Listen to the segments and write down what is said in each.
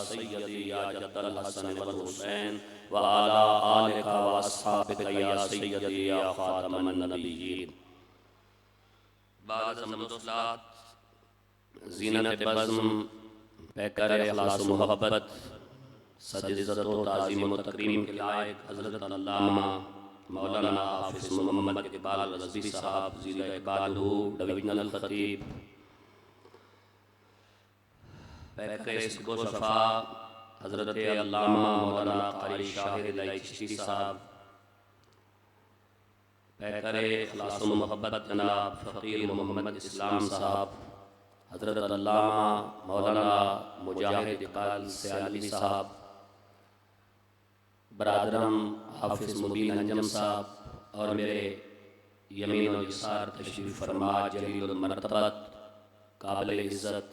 सय्यदी या जद्दल हसन वल हुसैन व अला आलिका व अस्हाबिका या सय्यदी या खातमन नबिय्यीन। बाद ज़मनुस्लात ज़ीनत बज़्म पैकर इख़लास मोहब्बत सद इज़्ज़त व ताज़ीम व तकरीम के लायक हज़रत अल्लामा मौलाना हाफ़िज़ मोहम्मद इक़बाल रज़वी साहब ज़ीला इक़बालहू डिविज़नल ख़तीब पैकर सिद्क़ो शफ़ा हज़रत अल्लामा मौलाना क़ारी शाहिर इलाही चिश्ती साहब पैकर इख़लास व मोहब्बत जनाब फ़क़ीर मोहम्मद इस्लाम साहब हज़रत अल्लामा मौलाना मुजाहिद इक़बाल सयाली साहब बरादरम हाफ़िज़ मुबीन अंजम साहब और मेरे यमीन और यसार तशरीफ़ फरमा जलील मरतबत काबिल इज़्ज़त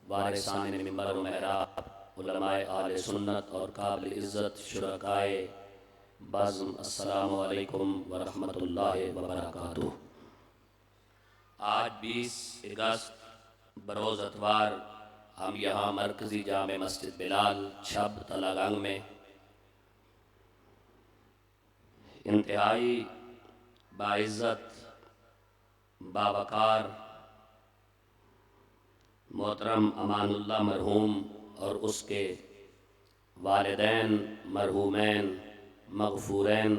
वारिसाने मिंबर व महराब उलमाए आले सुन्नत और काबिल इज़्ज़त शुरकाए बज़्म अस्सलामु अलैकुम व रहमतुल्लाहि व बरकातुहू। आज 20 अगस्त बरोज़ अतवार हम यहाँ मरकज़ी जामे मस्जिद बिलाल छब तलागंग में इंतहाई बाइज़्ज़त बावकार मोहतरम अमानुल्लाह मरहूम और उसके वालिदैन मरहूमैन मग़फ़ूरैन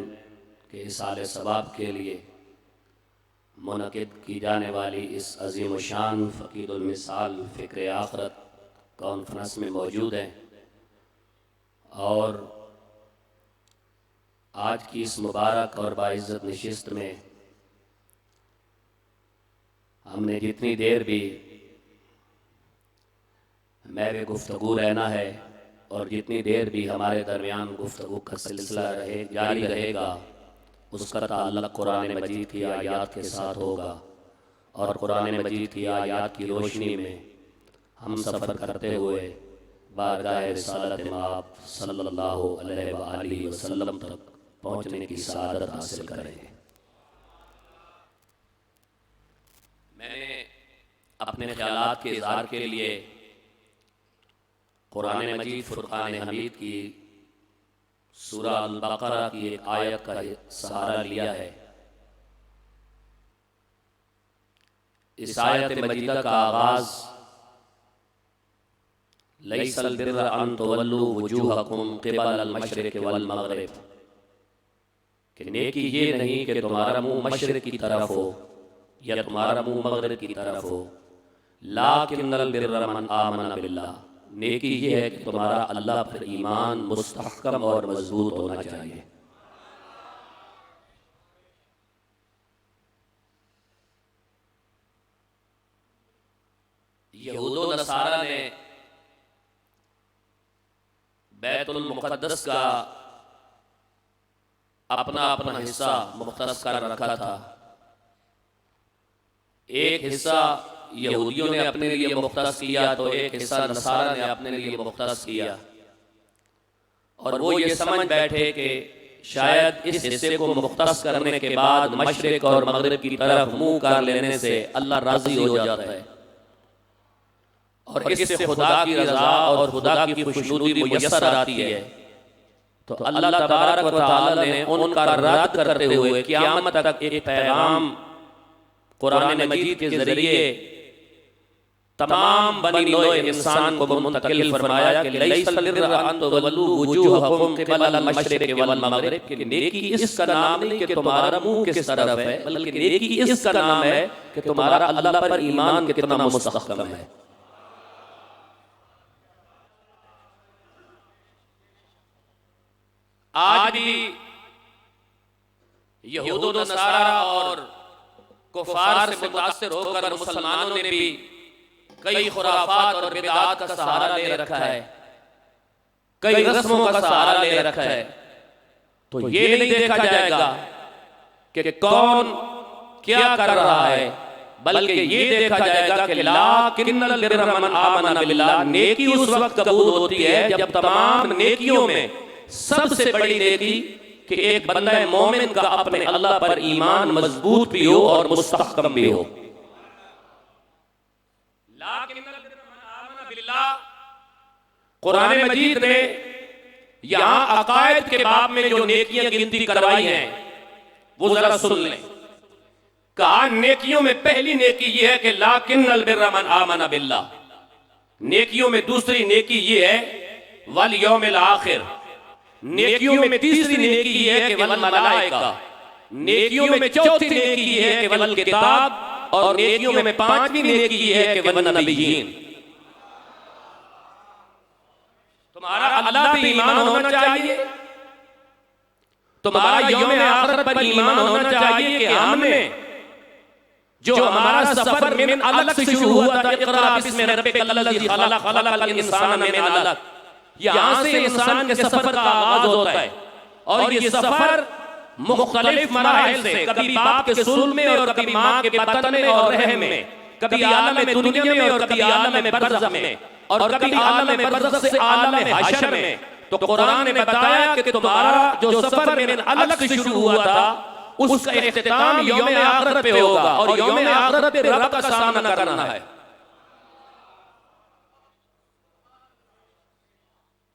के इसाले सवाब के लिए मुनक़िद की जाने वाली इस अज़ीम व शान फ़क़ीरुल मिसाल फ़िक्र आख़िरत कॉन्फ्रेंस में मौजूद हैं और आज की इस मुबारक और बाइज़्ज़त नशिस्त में हमने जितनी देर भी मेरे गुफ्तगू रहना है और जितनी देर भी हमारे दरमियान गुफ्तगू का सिलसिला जारी रहेगा उसका ताल्लुक़ कुरान मजीद की आयात के साथ होगा और कुरान मजीद की आयात की रोशनी में हम सफ़र करते हुए बारगाह रिसालत माब सल्लल्लाहु अलैहि वसल्लम तक पहुँचने की सआदत हासिल करेंगे। मैंने अपने ख्यालात के इज़हार के लिए कुरान मजीद फुरक़ान हमीद की सूरा अल-बक़रा की एक आयत का सहारा लिया है। इस आयत मजीदा का आगाज़ लैसल बिर्र अन तुवल्लू वुजूहकुम क़िबल अल-मशरिक़ वल मग़रिब कि नेकी ये नहीं कि तुम्हारा मुँह मशरिक़ की तरफ हो या तुम्हारा मुँह मग़रिब की तरफ हो, लाकिन्नल बिर्र मन आमन बिल्लाह, नेकी ये है कि तुम्हारा अल्लाह पर ईमान मुस्तहकम और मजबूत होना चाहिए। यहूद व नसारा ने बैतुल मुक़द्दस का अपना अपना हिस्सा मुख्तस कर रखा था। एक हिस्सा यहूदियों ने अपने लिए मुख्तस किया तो एक हिस्सा नसारा ने अपने लिए मुख्तस किया और वो ये समझ बैठे कि शायद इस हिस्से को मुख्तस करने के बाद मशरिक और मगरिब की तरफ मुंह कर लेने से अल्लाह राजी हो जाता है और इससे खुदा की रज़ा और खुदा की खुशनुदी मुयस्सर आती है। तो अल्लाह तबारक व तआला ने उनका रद्द करते हुए क़यामत तक एक पैगाम कुरान मजीद के ज़रिए तमाम बनी नौए इंसान को मुंतकिल फरमाया कि लैसल बिर्र अन तुवल्लू वुजूहकुम क़िबल अल-मशरिक़ वल मग़रिब, कि नेकी इसका नाम नहीं कि तुम्हारा मुंह किस तरफ है, बल्कि नेकी इसका नाम है कि तुम्हारा अल्लाह पर ईमान कितना मुस्तहकम है। आज भी यहूद व नसारा और कुफार से मुतासिर होकर मुसलमानों ने भी कई खुराफात और बिदआत का सहारा ले रखा है, कई रस्मों का सहारा ले रखा है। तो ये नहीं देखा जाएगा कि कौन क्या कर रहा है, बल्कि ये देखा जाएगा कि लाकिन्नल बिर्र मन आमन बिल्लाह, नेकी उस वक्त कबूल होती है जब तमाम नेकियों में सबसे बड़ी नेकी कि एक बंदा मोमिन का अपने अल्लाह पर ईमान मजबूत भी हो और मुस्तहकम भी हो। कुरान मजीद ने यहां अकायद के बाब में जो नेकियां गिनती करवाई हैं वो जरा सुन लें। कहा नेकियों में पहली नेकी ये है कि लाकिन्नल बिर्रा मन आमना बिल्लाह। नेकियों में दूसरी नेकी ये है वल यौमिल आखिर। नेकियों में तीसरी नेकी ये है कि वल मलाइका। नेकियों में चौथी नेकी ये है कि वल किताब। और नेकियों में पांचवी नेकी ये है कि वल नबिय्यीन। तुम्हारा अल्लाह पे ईमान होना चाहिए, तुम्हारा यौम आखिरत पर ईमान होना चाहिए कि हमने जो हमारा सफर में अलग से शुरू हुआ था, इक़रा बिस्मि रब्बिकल लज़ी खलक़ खलक़ल इंसान मिन अलक़, यहां से इंसान के सफर का आगाज होता है। और ये सफर मुख्तलिफ मराहिल से, कभी बाप के सुल्ब में और कभी मां के बतन में और रहम में, कभी आलम में दुनिया में और कभी आलम में बरज़ख में, और कभी आलम में बरज़ख से आलम हशर में। तो कुरान ने बताया कि तुम्हारा जो सफर में अलग से शुरू हुआ था उसका इख्तिताम यौम आखिरत पे होगा। और यौम आखिरत पे रब का सामना करना है।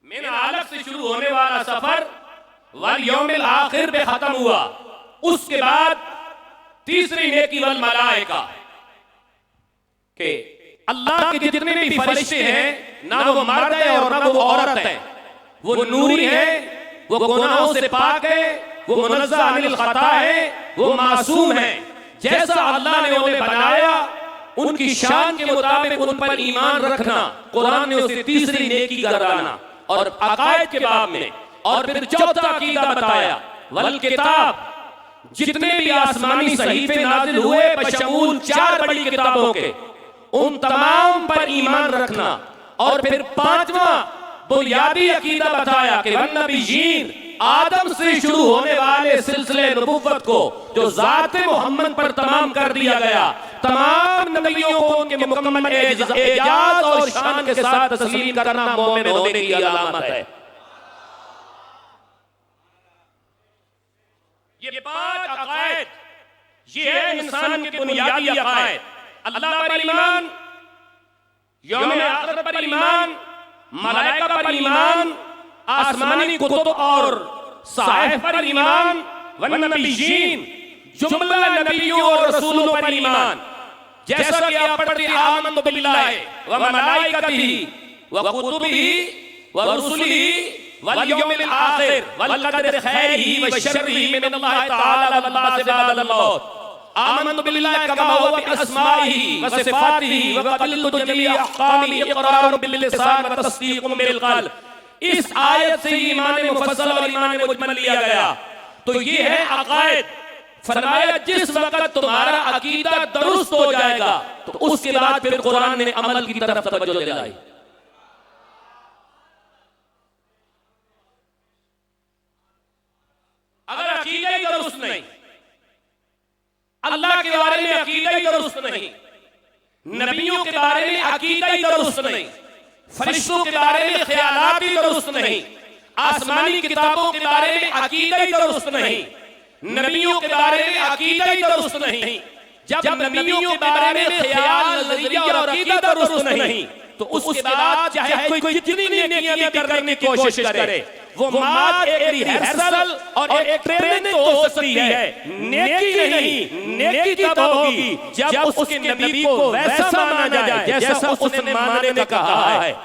मिन अलग से शुरू होने वाला सफर वल यौमिल आखिर पे खत्म हुआ। उसके बाद तीसरी नेकी वल मलाइका के अल्लाह के जितने भी फरिश्ते हैं, ना वो मर्द है और ना वो औरत है, वो नूरी है, वो गुनाहों से पाक है, वो मुनज़्ज़ह अनिल खता है, वो मासूम है। जैसा अल्लाह ने उन्हें बनाया उनकी शान के मुताबिक उन पर ईमान रखना, कुरान ने उसे तीसरी नेकी कराना। और अकायद के बाब में और फिर चौथा अकीदा बताया वल किताब। जितने भी आसमानी सहीफे नाजिल हुए बशमूल 4 बड़ी किताबों के, उन तमाम पर ईमान रखना। और फिर पांचवा बुनियादी अकीदा बताया कि वन नबिय्यीन, आदम से शुरू होने वाले सिलसिले नबुव्वत को जो ज़ात मोहम्मद पर तमाम कर दिया गया, तमाम नबियों को उनके मुकम्मल एजाज और शान के साथ तस्लीम करना मोमिन होने की अलामत है। ये 5 अकायद, ये है इंसान के बुनियादी अकायद। अल्लाह पर ईमान, यौम आखिरत पर ईमान, मलाइका पर ईमान, आसमानी कुतुब और साहिफ पर ईमान, वन नबिय्यीन, जुमला नबियों और रसूलों पर ईमान। जैसा कि आप पढ़ते हैं आमन्तु बिल्लाहि व मलाइकतिही व कुतुबिही व रुसुलिही वल यौमिल आखिर वल क़दरि खैरिही व शर्रिही मिनल्लाहि तआला वल बाअस बअदल मौत। आमन्तु बिल्लाहि कमा हुवा बिअस्माइही व सिफ़ातिही व क़बिलतु जमीअ अहकामिही इक़रारुन बिल लिसान व तस्दीक़ुन बिल क़ल्ब। इस आयत से ईमान मुफस्सल और ईमान मुजमल लिया गया। तो ये है अकायद। फरमाया जिस वक्त तुम्हारा अकीदा दुरुस्त हो जाएगा तो उसके बाद फिर कुरान ने अमल की तरफ तवज्जो दिलाई। अगर अकीदा ही दुरुस्त नहीं, अल्लाह के बारे में अकीदा ही दुरुस्त नहीं, नबियों के बारे में अकीदा ही दुरुस्त नहीं, फरिश्तों के बारे में ख्यालात ही दुरुस्त नहीं, आसमानी किताबों के बारे में अकीदा ही दुरुस्त नहीं, नबियों के बारे में अकीदा ही दुरुस्त नहीं, जब नबियों के बारे में ख्याल, नजरिया और अकीदा दुरुस्त नहीं, तो उसके बाद चाहे कोई जितनी नेकियां भी करने की कोशिश करे, वो मात्र एक रिहर्सल और एक ट्रेनिंग तो हो सकती है, नेकी नहीं। नेकी तब होगी जब उसके नबी को वैसा माना जाए जैसा उसने मानने का कहा है।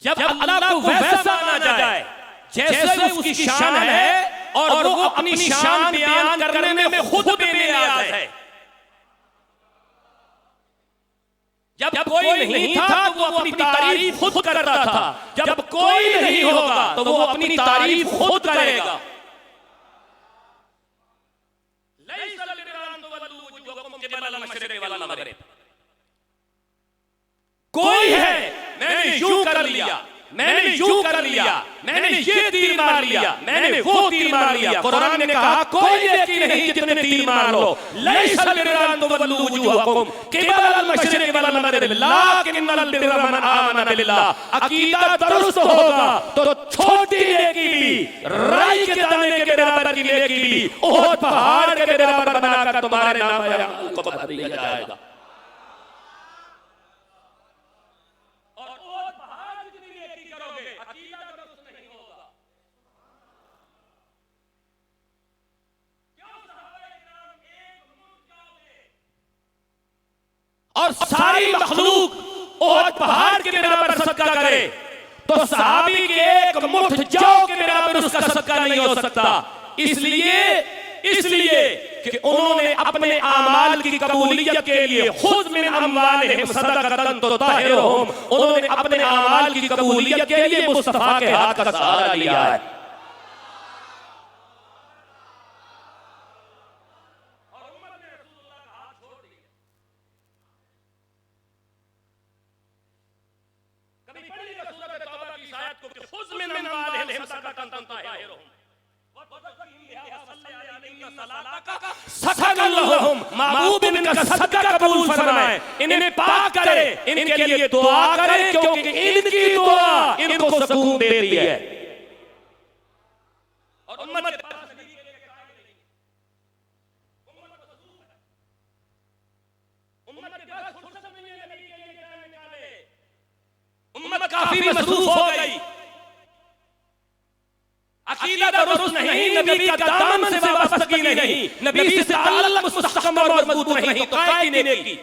जब अल्लाह को वैसा माना जाए जैसे उसकी शान है और वो अपनी शान बयान करने में खुद बेनियाज है। जब कोई नहीं था तो वो अपनी तारीफ खुद करता था, जब कोई नहीं होगा तो वो अपनी तारीफ खुद करेगा। कोई है, मैंने यूं कर लिया, मैंने यूं कर लिया, मैंने ये तीर मार लिया, मैंने वो तीर मार लिया। कुरान ने कहा कोई नेकी नहीं जितने तीर मार लो। लैसल बिर्रा अन तुवल्लू वुजूहकुम क़िबलल मशरिक़ि वल मग़रिब लाकिन्नल बिर्रा मन आमन बिल्लाह। अकीदा दुरुस्त होगा तो छोटी नेकी भी, राई के दाने के बराबर की नेकी भी उहद पहाड़ के बराबर बनाकर तुम्हारे नाम को भर दिया जाएगा। और सारी मखलूक उहद पहाड़ के बराबर सदका करे तो सहाबी के एक मुठ जौ के बराबर उसका सदका नहीं हो सकता। इसलिए कि उन्होंने अपने आमाल की कबूलियत के लिए खुद मिन अम्वालिहिम सदक़तन तुताहिरुहुम, उन्होंने अपने आमाल की कबूलियत के लिए मुस्तफा के हाथ का सहारा लिया है। महबूब इनका सदका कबूल फरमाए, इन्हें पाक करे, इनके लिए दुआ करे क्योंकि इनकी दुआ इनको सुकून देती है। और उम्मत काफी मसरूफ हो गई, अकीदा दुरुस्त नहीं, नबी का दामन से वाबस्तगी नहीं, नबी से ताल्लुक मुस्तहकम और मजबूत नहीं, तो काय की नेकी।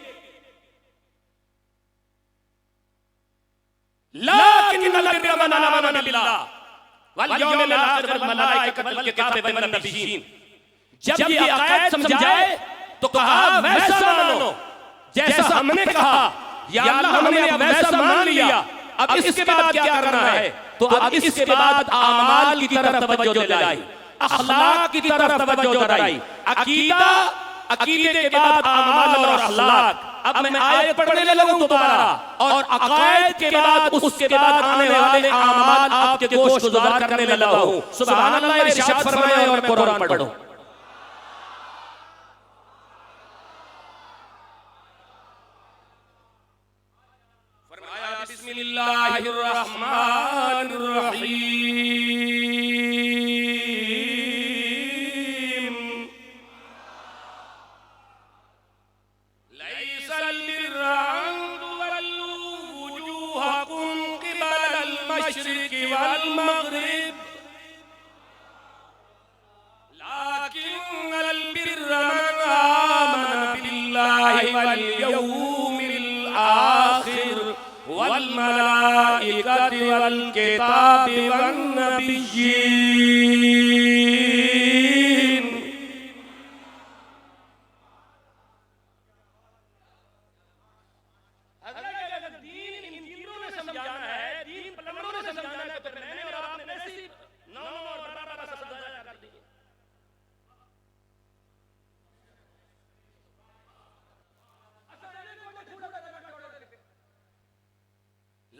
लाकिन्नल बिर्रा मन आमन बिल्लाह वल यौमिल आखिर वल मलाइकति वल किताबि वन नबिय्यीन। जब ये अक़ायद समझाए तो कहा वैसा मानो जैसा हमने कहा। या अल्लाह हमने अब वैसा मान लिया, अब इसके बाद क्या करना है? तो अब इसके बाद आमाल की तरफ तवज्जो दिलाई, अखलाक की तरफ तवज्जो दिलाई। अकीदा, अकीदे के बाद आमाल और अखलाक। अब मैं आयत पढ़ने लगूं दोबारा, और अकायद के बाद उसके बाद आने वाले आमाल आपके गोश गुजार करने लगा हूं। सुभान अल्लाह इरशाद फरमाए और मैं कुरान पढ़ूं। बिस्मिल्लाहिर रहमानिर रहीम। लैसल बिर्रा अन तुवल्लू वुजूहकुम क़िबलल मशरिक़ि वल मग़रिब लाकिन्नल बिर्रा मन आमन बिल्लाहि वल यौमिल आखिर वल मलाइकति वल किताबि वन नबिय्यीन। अगर दीन इन तीनों ने समझाना है, दीन प्लम्बरों ने समझाना है, तो मैंने और आपने वैसे ही नौ और बराबर समझाया कर दिए।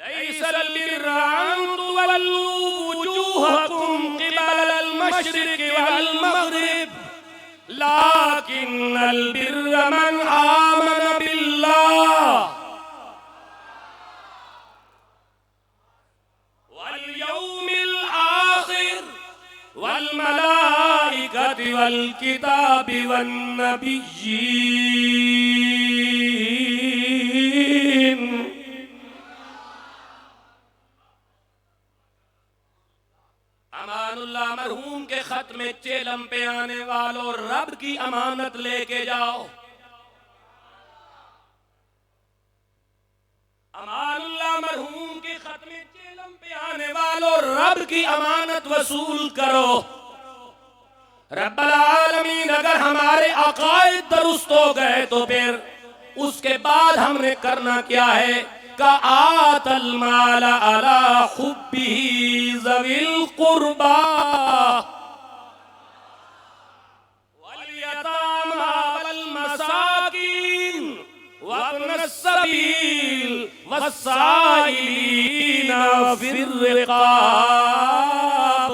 लैसल बिर्रा अन तुवल्लू वुजूहकुम क़िबलल मशरिक़ि वल मग़रिब लाकिन्नल बिर्रा मन आमन बिल्लाह वल यौमिल आखिर वल मलाइकति वल किताबि वन नबिय्यीन। अमानुल्लाह मरहूम के खत में चेलम पे आने वालों, रब की अमानत लेके जाओ। अमानुल्लाह मरहूम के खत में चेलम पे आने वालों, रब की अमानत वसूल करो। रब्बुल आलमीन अगर हमारे अकायद दुरुस्त हो गए तो फिर उसके बाद हमने करना क्या है? का आतल माला अला हुब्बिही ज़विल कुर्बा वल यतामा वल मसाकीन वब्नस सबील वस्साइलीना फिर रिकाब।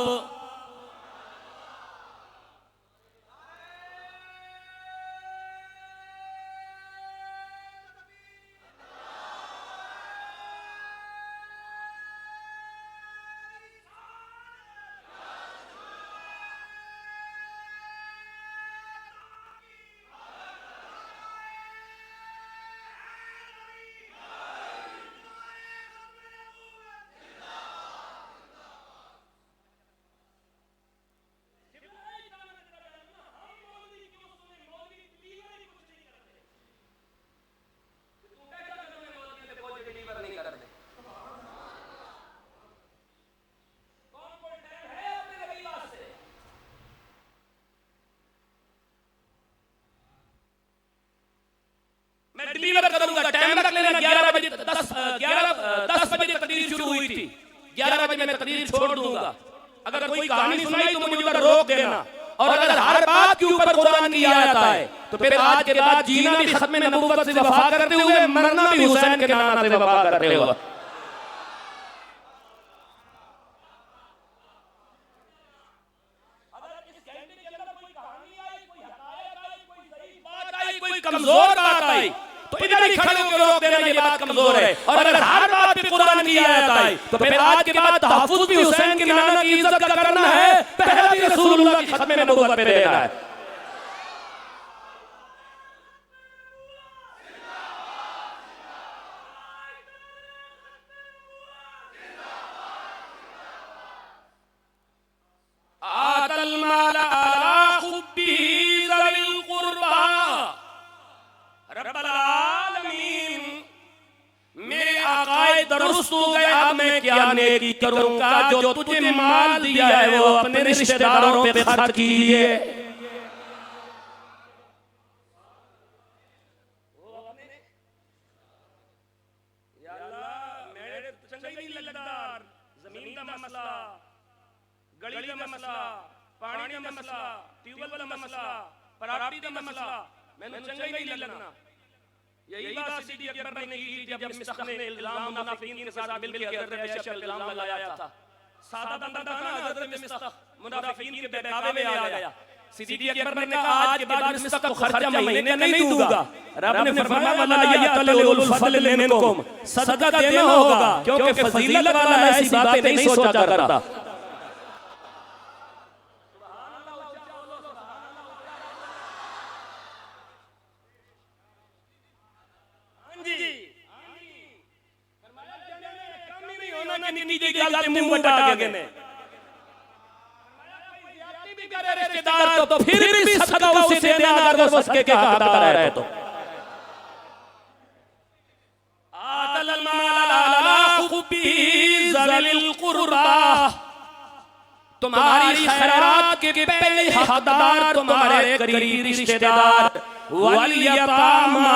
डिलीवर करूंगा, टाइम रख लेना। 11 बजे 10 बजे तकरीर शुरू हुई थी, 11 बजे मैं तकरीर छोड़ दूंगा। अगर कोई कहानी सुनाई तो मुझे रोक देना। और अगर हर बात के ऊपर कुरान की आयत आए तो फिर आज के बाद जीना भी खत्म नबूवत से वफा करते हुए, मरना भी हुसैन के नाना से वफा करते हुए। कोई कमजोर बात आई तो इधर ही खड़े होकर रोक देना, ये बात कमजोर है। और अगर हर बात पे कुरान की आयत आई तो फिर आज के बाद तहफ्फुज़ भी हुसैन के नाना की इज्जत का करना है, पहला भी रसूलुल्लाह की खत्म नबूवत पे देना है। आतल माला अला हुब्बी ज़विल कुर्बा। रब्बल आलमीन, मेरे आकाए दुरुस्त हो गए, अब मैं क्या नेकी करूंगा? जो तुझे माल दिया है वो अपने रिश्तेदारों पे खर्च कीजिए। या अल्लाह, मेरे चंगे नहीं लगदार, जमीन का मसला, गली का मसला, पानी का मसला, ट्यूबवेल का मसला, प्रॉपर्टी का मसला, मैंने चंगा ही नहीं लगना। यही बात सिद्दीक़ अकबर ने की जब मिस्तख ने इल्ज़ाम मुनाफिकीन के साथ मिलकर हज़रत आयशा पर इल्ज़ाम लगाया था। सादा बंदा था ना हज़रत मिस्तख, मुनाफिकीन के बहकावे में आ गया। सिद्दीक़ अकबर ने कहा आज के बाद मिस्तख को खर्चा महीने का नहीं दूंगा। रब ने फरमाया वला यतलुल फज़ल मिनकुम, सदका देना होगा क्योंकि फजीलत वाला ऐसी बातें नहीं सोचा करता। रिश्तेदार तो फिर भी सदका उसे देना अगर वो सदके का हकदार है तो। आतल माल अला हुब्बी ज़विल कुर्बा, तुम्हारी खैरात के पहले हकदार तुम्हारे करीबी रिश्तेदार, वल यतामा,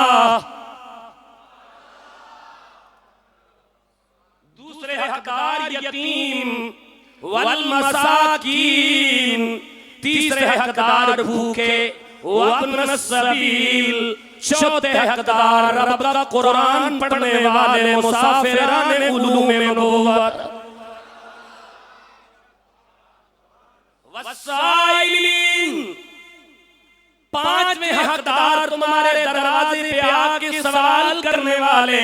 दूसरे हकदार यतीम, वल मसाकीन, तीसरे हकदार भूखे, वब्न सबील, चौथे हकदार रब का कुरान पढ़ने वाले मुसाफिराने उलूम नबुव्वत, वस्साइलीन, पांचवें हकदार तुम्हारे दरवाजे पे आके सवाल करने वाले,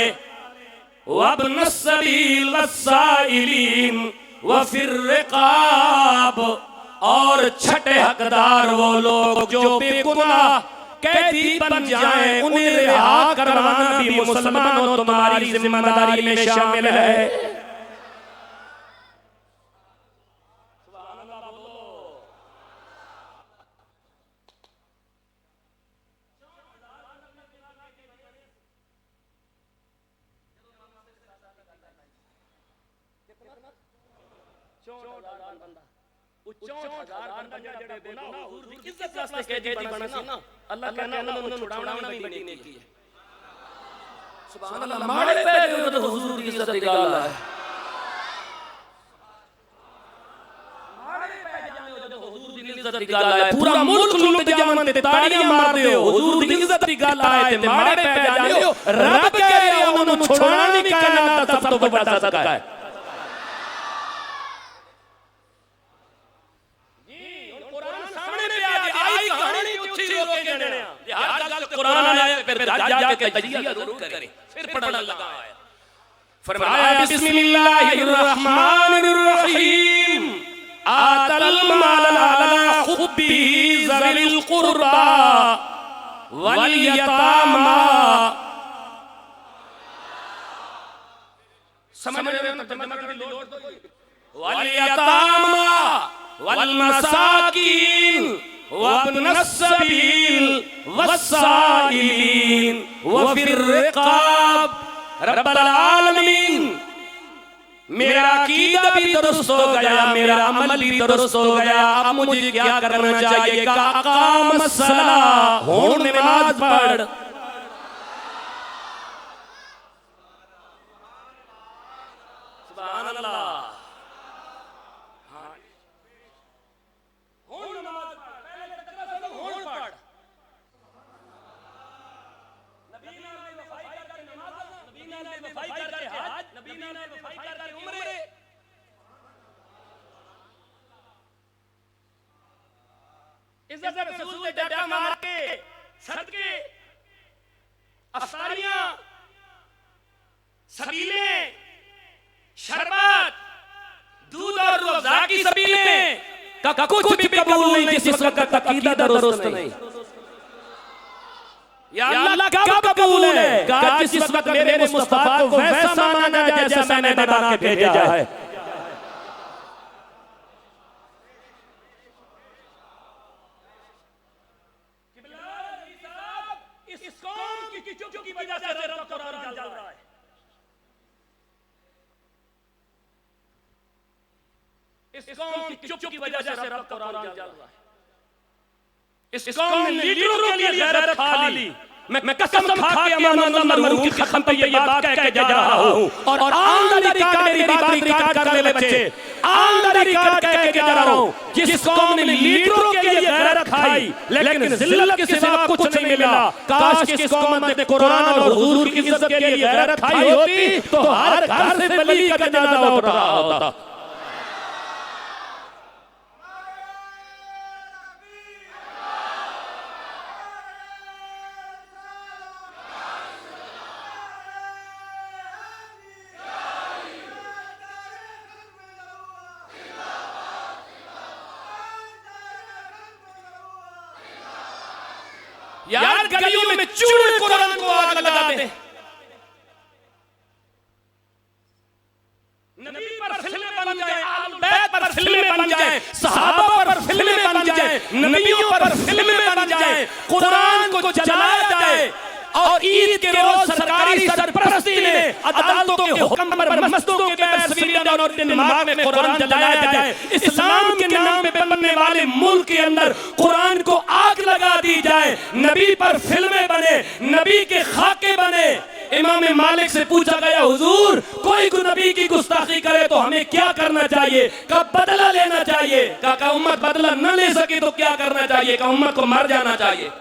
वब्न सबील वस्साइलीन वफिर रिकाब, और छठे हकदार वो लोग जो बेगुनाह कैदी बन जाएं, उन्हें रिहा करवाना भी मुसलमानों तुम्हारी जिम्मेदारी में शामिल है। अल्लाह कहना उन्होंने छुड़ावना भी बनी की है। सुभान अल्लाह, मारे पे जो हुजूर की इज्जत निकाला है, मारे पे जो हुजूर की इज्जत निकाला है, पूरा मुल्क लुट जावन ते ताड़ियां मार दियो, हुजूर की इज्जत निकाला है ते मारे पे जाने रब कह रहा हूं ਨੂੰ ਛੁਡਾਉਣਾ ਵੀ ਕਾਇਨਾਤ ਦਾ ਸਭ ਤੋਂ ਵੱਡਾ ਸਦਕਾ ਹੈ। फरमाया बिस्मिल्लाहिर्रहमानिर्रहीम आतल माल अला हुब्बी ज़विल कुर्बा वल यतामा। समझ में वल यतामा वल मसाकीन वब्नस सबील वस्साइलीन वफिर रिकाब। रब्बल आलमीन मेरा अकीदा भी दुरुस्त हो गया, मेरा अमल भी दुरुस्त हो गया, अब मुझे क्या करना चाहिए? का अकाम सला, हुण नमाज पढ़। सुभान अल्लाह। हुण नमाज पढ़, पहले तक हुण पढ़। नबी ने वफाई करके नमाज, नबी ने वफाई करके हज, नबी ने वफाई करके उम्रे। इज्जत रसूल दे डटा मार के सदके अफ्तारियां, सबीलें, शरबत, दूध और रोज़ा की सबीलें का कुछ भी कबूल नहीं जिस वक्त अकीदा दुरुस्त नहीं। या अल्लाह कब कबूल है? जिस वक्त मेरे मुस्तफा को वैसा माना जाए जैसा मैंने बना के भेजा है। इस कौम की चुप की वजह से रब कुरान जल रहा है। इस कौम की चुप की वजह से रब कुरान जल रहा है। इस कौम ने लीडरों के लिए गैरत खा ली। मैं कसम खा के अमान मरहूम की खत्म पे ये बात कह के जा रहा हूं और आंदरी का मेरी बात रिकॉर्ड कर ले बच्चे, आंदरी रिकॉर्ड कह के जा रहा हूं। जिस कौम ने लीडरों के लिए गैरत खाई लेकिन जिल्लत के सिवा कुछ नहीं मिला, काश कि इस कौम ने कुरान और हुजूर की इज्जत के लिए गैरत खाई होती तो हर घर से वली का जनाजा उठ रहा होता। यार गलियों में चूड़े कुरान को आग लगा दे, नबी पर फिल्में बन जाए, आलुल बैत पर फिल्में बन जाए, सहाबा पर फिल्में बन जाए, नबियों पर फिल्में बन जाए, कुरान को जलाया जाए और ईद के रोज सरकारी सरपरस्ती ने अदालतों के हुक्म पर मस्जिदों के बाहर स्वीडन और डेनमार्क में कुरान जलाया जाए, इस्लाम के नाम पे बनने वाले मुल्क के अंदर कुरान को आग लगा दी जाए, नबी पर फिल्में बने, नबी के खाके बने। इमाम मालिक से पूछा गया, हुजूर कोई नबी की गुस्ताखी करे तो हमें क्या करना चाहिए? कब बदला लेना चाहिए? का उम्मत बदला न ले सके तो क्या करना चाहिए? का उम्मत को मर जाना चाहिए।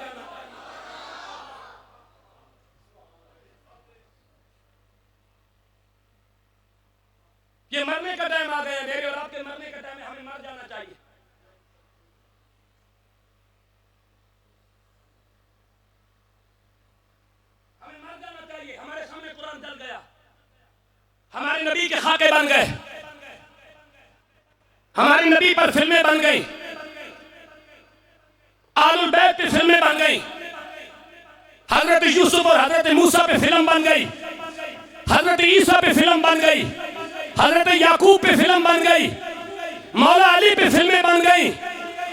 ये मरने का टाइम आ गया, मेरे और आपके मरने का टाइम है, हमें मर जाना चाहिए। हमें मर जाना चाहिए। हमारे सामने कुरान जल गया, हमारे नबी के खाके बन गए, हमारे नबी पर फिल्में बन गई, आलुल बैत पे फिल्में बन गई, हजरत यूसुफ और हजरत मूसा पे फिल्म बन गई, हजरत ईसा पे फिल्म बन गई, हजरत याकूब पे फिल्म बन गई, मौला अली पे फिल्में बन गई,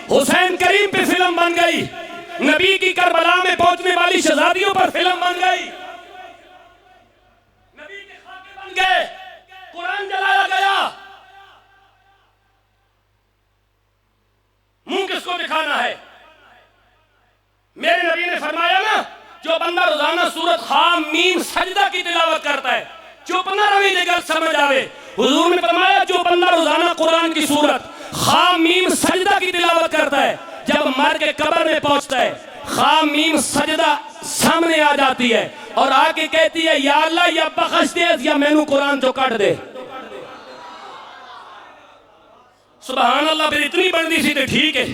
हुसैन करीम पे फिल्म बन गई, नबी की करबला में पहुंचने वाली शहजादियों पर फिल्म बन गई, नबी के खाके बन गए, कुरान जलाया गया। मुंह किसको दिखाना है? मेरे नबी ने फरमाया ना, जो बंदा रोजाना सूरत खाम मीम सजदा की तिलावत करता है, चुप ना रवि गलत समझ आवे। हुजूर ने फरमाया जो बंदा रोजाना कुरान की सूरत खाम मीम सजदा की तिलावत करता है, जब मर के कब्र में पहुंचता है खाम मीम सजदा सामने आ जाती है, और आके कहती है या अल्लाह या बख्श दे या मैनू कुरान जो कट दे। सुभान अल्लाह। फिर इतनी बनती सी तो ठीक है।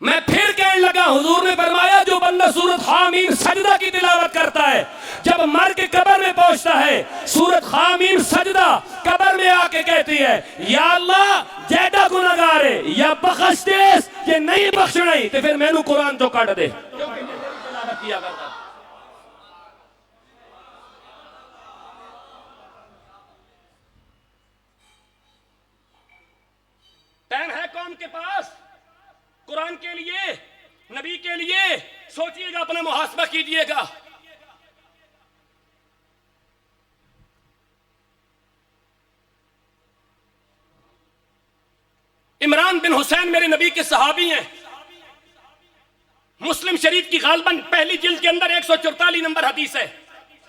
मैं फिर कहने लगा, हुजूर ने फरमाया जो बंदा सूरत हामीम सजदा की तिलावत करता है, जब मर के कब्र में पहुंचता है, सूरत हामीम सजदा कब्र में आके कहती है या अल्लाह जेड़ा गुनाहगार है या बख्श दे, ये नहीं बख्शना ही तो फिर मैनू कुरान तो काट दे। तिलावत किया करता। टाइम है कौम के पास कुरान के लिए, नबी के लिए। सोचिएगा, अपना मुहासबा कीजिएगा। इमरान बिन हुसैन मेरे नबी के सहाबी हैं। मुस्लिम शरीफ की गालबन पहली जिल्द के अंदर 144 नंबर हदीस है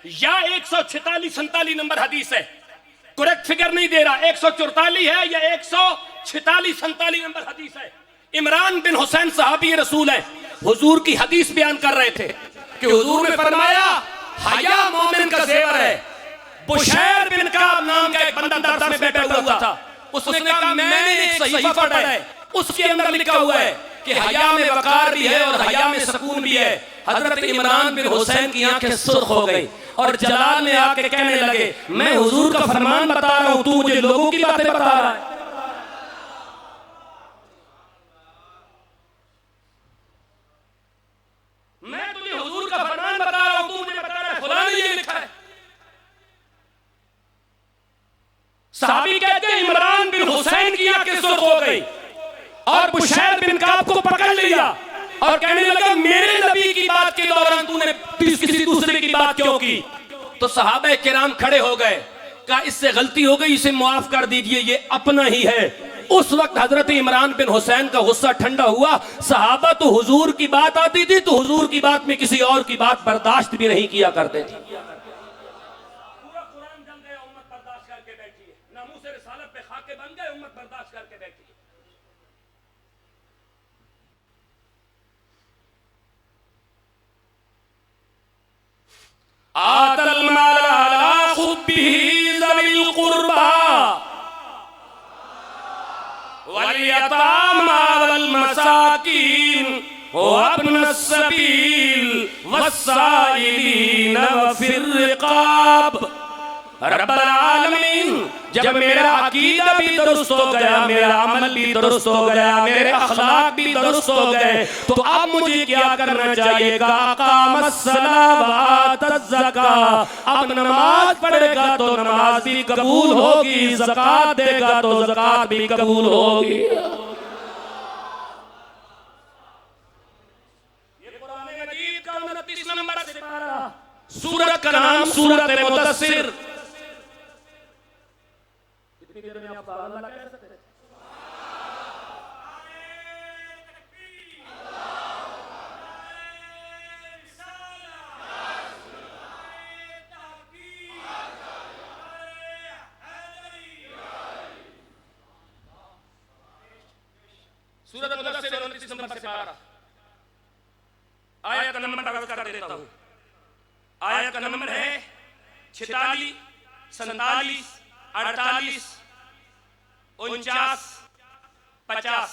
या 146-47 नंबर हदीस है। करेक्ट फिगर नहीं दे रहा, 144 है या 146-47 नंबर हदीस है। इमरान बिन हुसैन सहाबी रसूल है। हुजूर की हदीस बयान कर रहे थे कि हुजूर ने फरमाया हया मोमिन का जेवर है। बुशैर बिन काब नाम का एक बंदा दरस में बैठा हुआ था। उसने कहा मैंने एक सहीफा पढ़ा है, उसके अंदर लिखा हुआ है कि हया में वकार भी है और हया में सुकून भी है। हजरत इमरान बिन हुसैन की आंखें सुर्ख हो गई और जलाल में आके कहने लगे मैं हुजूर का फरमान बता रहा हूं, तू मुझे लोगों की बातें बता रहा है। मैं तुझे हुजूर का फरमान बता रहा हूं, तू मुझे बता रहा है फलां ने ये लिखा है। साहबी कहते हैं इमरान बिन हुसैन की आंखें सुर्ख हो गई और बुशैर बिन काब को पकड़ लिया और कहने लगा मेरे नबी की बात के दौरान तूने किसी दूसरे की बात क्यों की। तो सहाबा किराम खड़े हो गए, कहा इससे गलती हो गई, इसे माफ कर दीजिए, ये अपना ही है। उस वक्त हजरत इमरान बिन हुसैन का गुस्सा ठंडा हुआ। सहाबा तो हुजूर की बात आती थी तो हुजूर की बात में किसी और की बात बर्दाश्त भी नहीं किया करते थे। पूरा कुरान जल गया, उम्मत बर्दाश्त करके बैठी है। नामूस रिसालत पे खाके बन गए, उम्मत बर्दाश्त करके बैठी है। आतल माल अला खुब्बिही ज़वील कुर्बा वल यतामा वल मसाकीन वब्नस सबील वस्साइलीन वफिर रिकाब। रब्बल आलमीन, जब मेरा अकीदा भी दुरुस्त हो गया, मेरा अमल भी दुरुस्त हो गया, मेरे अखलाक भी दुरुस्त हो गए, तो अब मुझे क्या करना चाहिए? अब नमाज पढ़ेगा तो नमाज भी कबूल होगी, ज़कात देगा तो ज़कात भी कबूल होगी। ये कुरान मजीद का 29 नंबर सिपारा, सूरत का नाम सूरत मुदस्सिर। देर में आप अल्लाह कह सकते हैं। सूरत मुदस्सिर 29 नंबर से पारा, आयत का नंबर अर्ज कर देता हूं। आयत का नंबर है 46, 47, 48, 49, 50।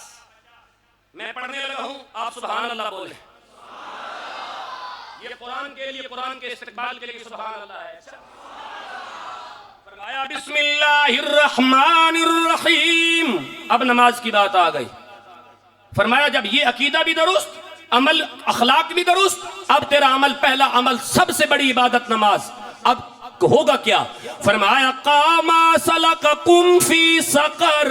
मैं पढ़ने लगा हूं, आप सुभान अल्लाह बोले। ये कुरान के लिए, कुरान के इस्तिकबाल के लिए सुभान अल्लाह है। फरमाया बिस्मिल्लाहिर्रहमानिर्रहीम। अब नमाज की बात आ गई। फरमाया जब ये अकीदा भी दुरुस्त, अमल अखलाक भी दुरुस्त, अब तेरा अमल, पहला अमल, सबसे बड़ी इबादत नमाज। अब होगा क्या? फरमाया कामा सलककुम फी सकर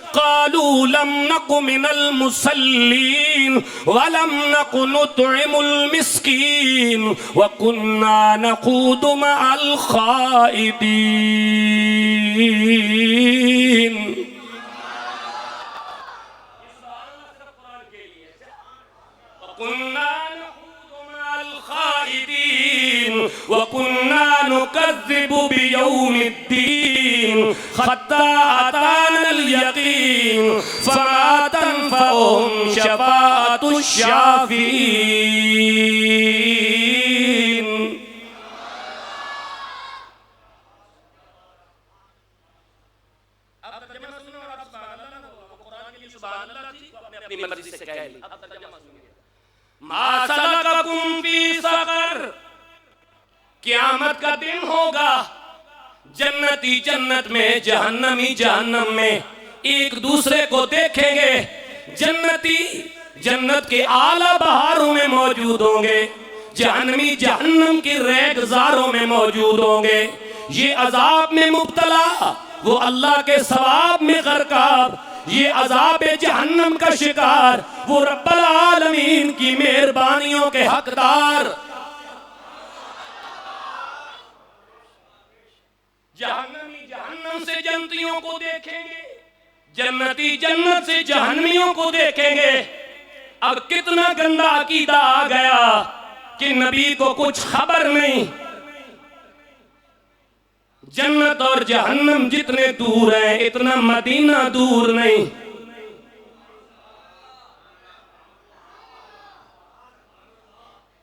कालू लम नकु मिनल मुसल्लीन वलम नकु नुतइमुल मिस्कीन व कुन्ना नखूदु मअल खाइदीन। वकुन्ना नुकज़्ज़िबु बियौमिद्दीन हत्ता अतानल यकीन फमा तनफ़अहुम शफ़ाअतुश शाफ़ीन। अब तर्जुमा सुनो और आप सुभान अल्लाह ना बोलो। कुरान के लिए सुभान अल्लाह थी, आपने अपनी मर्जी से कह ली। अब तर्जुमा सुनिए। मा सलककुम फी सक़र, क़यामत का दिन होगा, जन्नती जन्नत में, जहन्नमी जहन्नम में एक दूसरे को देखेंगे। जन्नती जन्नत के आला बहारों में मौजूद होंगे, जहन्नमी जहन्नम की रेगजारों में मौजूद होंगे। ये अजाब में मुब्तला, वो अल्लाह के सवाब में गरकाब, ये अजाब जहन्नम का शिकार, वो रब्बुल आलमीन की मेहरबानियों के हकदार। जहन्नमी जहन्नम से जन्नतियों को देखेंगे, जन्नती जन्नत से जहन्नमियों को देखेंगे। अब कितना गंदा अकीदा आ गया कि नबी को कुछ खबर नहीं। जन्नत और जहन्नम जितने दूर हैं, इतना मदीना दूर नहीं।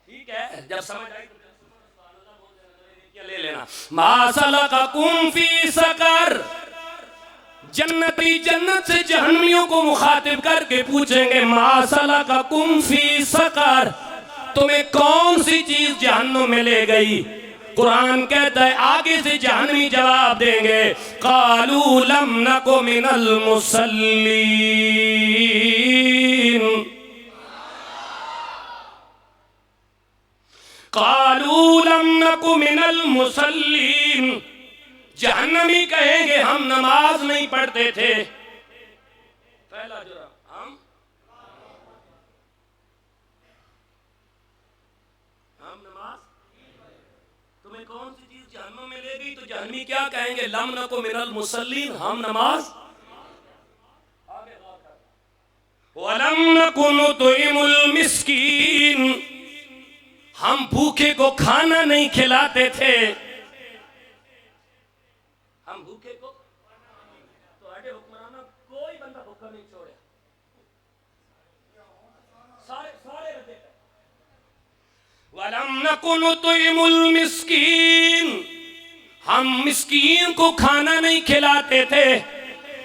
ठीक है, जब समझ आई ले लेना। मा सलककुम फी सक़र, जन्नती जन्नत से जहन्नमियों को मुखातिब करके पूछेंगे, मा सलककुम फी सक़र, तुम्हें कौन सी चीज जहन्नुम में ले गई? कुरान कहता है आगे से जहन्नमी जवाब देंगे, क़ालू लम नकु मिनल मुसल्लीन, क़ालू लम नकु मिनल मुसल्लीन। जहन्नमी कहेंगे हम नमाज नहीं पढ़ते थे। पहला जुर्म हम नमाज, तुम्हें कौन सी चीज जहन्नम में ले गई? तो जहन्नमी क्या कहेंगे? लम नकु मिनल मुसल्लीन, हम नमाज। वलम नकु नुतइमुल मिस्कीन, हम भूखे को खाना नहीं खिलाते थे। हम भूखे को, तो आगे हुक्मराना कोई बंदा भूखा नहीं छोड़े, सारे रहे। वलम नकु नुतइमुल मिस्कीन, हम मिस्कीन को खाना नहीं खिलाते थे।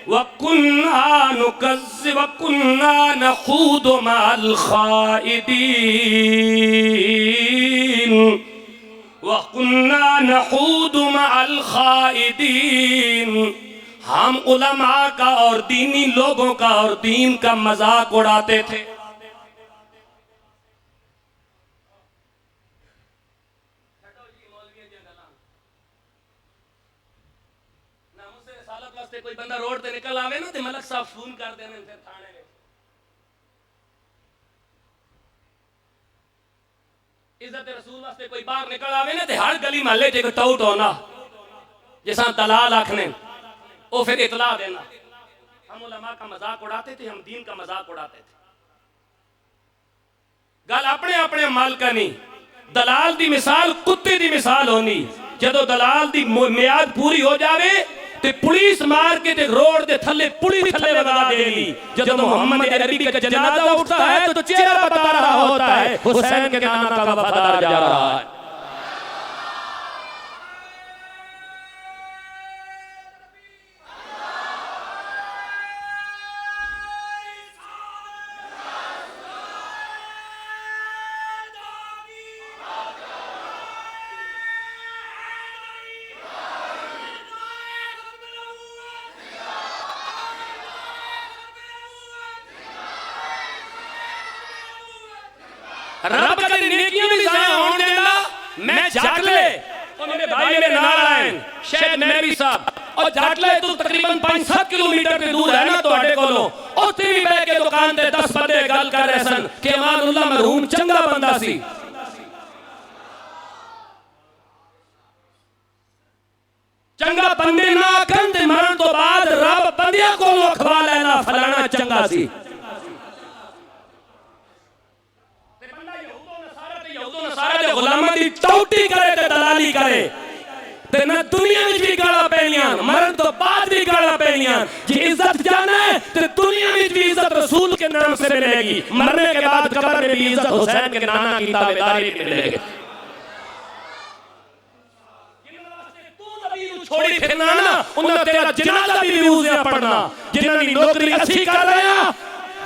वकुन्ना नुकज़्ज़िबु वकुन्ना नख़ूदु मअल ख़ाइदीन, वकुन्ना नख़ूदु मअल ख़ाइदीन, हम उलमा का और दीनी लोगों का और दीन का मजाक उड़ाते थे। कोई बंदा रोड पे निकल आवे ना तो मलक साहब फोन कर देने फिर थाने में। इज्जत रसूल वास्ते कोई बाहर निकल आवे ना तो हर गली महल्ले च टाउट होना, जैसा दलाल आखने वो फिर इतला देना। हम उलमा का मजाक उड़ाते थे, हम दीन का मजाक उड़ाते थे। गल अपने अपने माल का नहीं। दलाल दी मिसाल कुत्ते दी मिसाल होनी, जदों दलाल दी मियाद पूरी हो जावे ते पुलिस मार के ते रोड दे थल्ले पुली थल्ले लगा देगी। जब मोहम्मद अरबी का जनाजा उठता है तो चेहरा बता रहा होता है हुसैन के नाना का वफादार जा रहा है। रब कदे नेकियां भी ज़ाया होने देना। मैं जाटले और मेरे भाई मेरे नारायण शायद मेरी साहब और जाटले तो तकरीबन 5-7 किलोमीटर पे दूर है ना ਤੁਹਾਡੇ ਕੋਲੋਂ। ਉੱਥੇ ਵੀ ਬਹਿ ਕੇ ਦੁਕਾਨ ਤੇ 10 ਬੰਦੇ ਗੱਲ ਕਰ ਰਹੇ ਸਨ ਕਿ ਅਮਾਨੁੱਲਾ ਮਰਹੂਮ ਚੰਗਾ ਬੰਦਾ ਸੀ। ਚੰਗਾ ਬੰਦੇ ਨਾ ਆਖਣ ਤੇ ਮਰਨ ਤੋਂ ਬਾਅਦ ਰੱਬ ਬੰਦਿਆਂ ਕੋਲੋਂ ਅਖਵਾ ਲੈਣਾ ਫਲਾਣਾ ਚੰਗਾ ਸੀ। गुलामा दी टौटी करे ते दलाली करे ते न दुनिया में भी गाला पैनियां मरण तो बाद भी गाला पैनियां जी इज्जत जाना है तो दुनिया में भी इज्जत रसूल के नाम से मिलेगी मरने के बाद कब्र में भी इज्जत हुसैन के नाना की ताबेदारी में मिलेगी छोड़ी फिरना ना उन्हें तेरा जनाजा भी यूज़ है पढ़ना जिन्हों की नौकरी अच्छी कर रहे हैं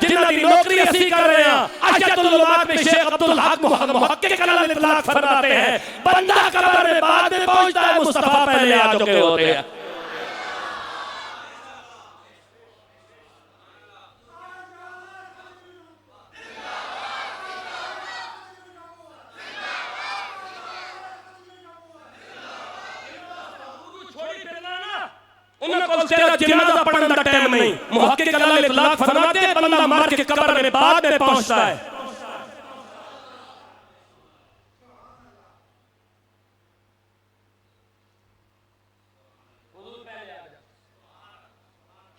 जिन्हों की नौकरी अच्छी कर रहे हैं अशदुल उलमात में शेख अब्दुल हक मुहक्किक अलल इतलाक फरमाते हैं बंदा कब्र में बाद में पहुंचता है मुस्तफा पहले आ चुके होते हैं उनको तेरा जनाजा पढ़ने का टाइम नहीं मुहक्किक अलल इतलाक फरमाते हैं बंदा मर के कब्र में बाद में पहुंचता है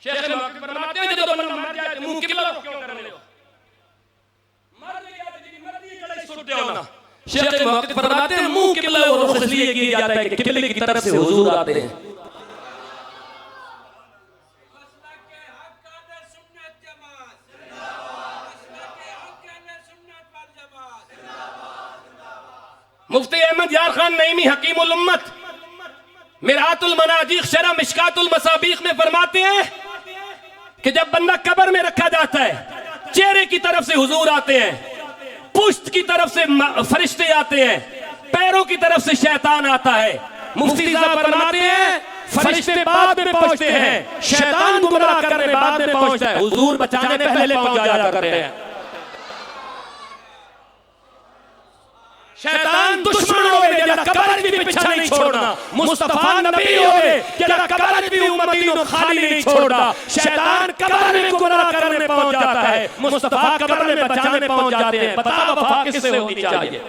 शेख मुहक्किक फरमाते हैं जो बंदा मर जाए मुंह किबला क्यों करने हो मर गया तेरी मर्जी गले सुटते हो ना शेख मुहक्किक फरमाते हैं मुंह किबला और रुख इसलिए किया जाता है कि किबले की तरफ से हुजूर आते हैं मुफ्ती अहमद यार खान नईमी हकीमुल उम्मत मिरातुल मनाजीख शरह मिशकातुल मसाबीख में फरमाते हैं कि जब बंदा कब्र में रखा जाता है चेहरे की तरफ से हुजूर आते हैं पुश्त की तरफ से फरिश्ते आते हैं पैरों की तरफ से शैतान आता है मुफ्ती साहब फरमाते हैं फरिश्ते बाद में पहुंचते हैं शैतान गुमराह करने बाद में पहुंचता है हुजूर बचाने पहले पहुंच जाया करते हैं शैतान दुश्मन होवे जरा कब्र भी पीछा नहीं छोड़ना मुस्तफा नबी होवे जरा कब्र भी उम्मती नो खाली नहीं छोड़ना शैतान कब्र में गुनाह करने पहुंच जाता है मुस्तफा कब्र में बचाने पहुंच जाते हैं बता वफा किससे होनी चाहिए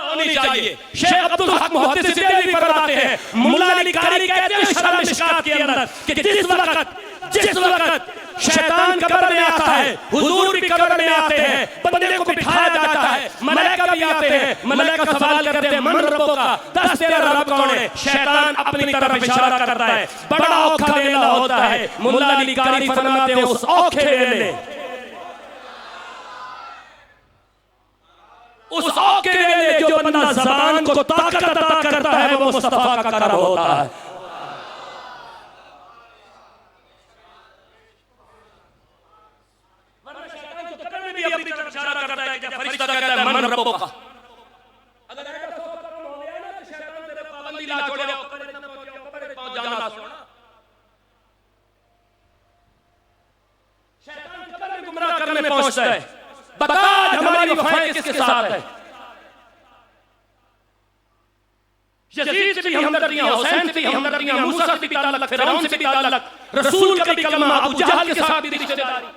होनी चाहिए शेख अब्दुल हक मुहद्दिस देवी फरमाते हैं मुल्ला अली कारी कहते हैं शरह मिशकात के अंदर कि जिस वक्त शैतान कब्र में आता है हुजूर भी कब्र में आते हैं बंदे को बिठाया जाता है मलाइका भी आते हैं मलाइका सवाल करते हैं मन रब्बुका दस तेरा रब कौन है शैतान अपनी तरफ इशारा करता है बड़ा औखा वेला होता है मुल्ला अली कारी फरमाते हैं उस औखे वेले उस औखे वेले जो बंदा ज़बान को ताकत अता करता है वो मुस्तफा का करम होता है अपनी तरफ इशारा करता है कि फरिश्ता कहता है मन रब्बुका अगर ऐसा करम हो गया ना तो शैतान तेरे पाबंदी ला छोड़ेगा कब्र में पहुंच जाना सोना शैतान कब्र में गुमराह करने में पहुंचता है बता हमारी वफाएं किसके साथ है यजीद से भी हमदर्दियां हुसैन से भी हमदर्दियां मूसा से भी ताल्लुक फिरौन से भी ताल्लुक रसूल का भी कलमा अबू जहल के साथ भी रिश्तेदारी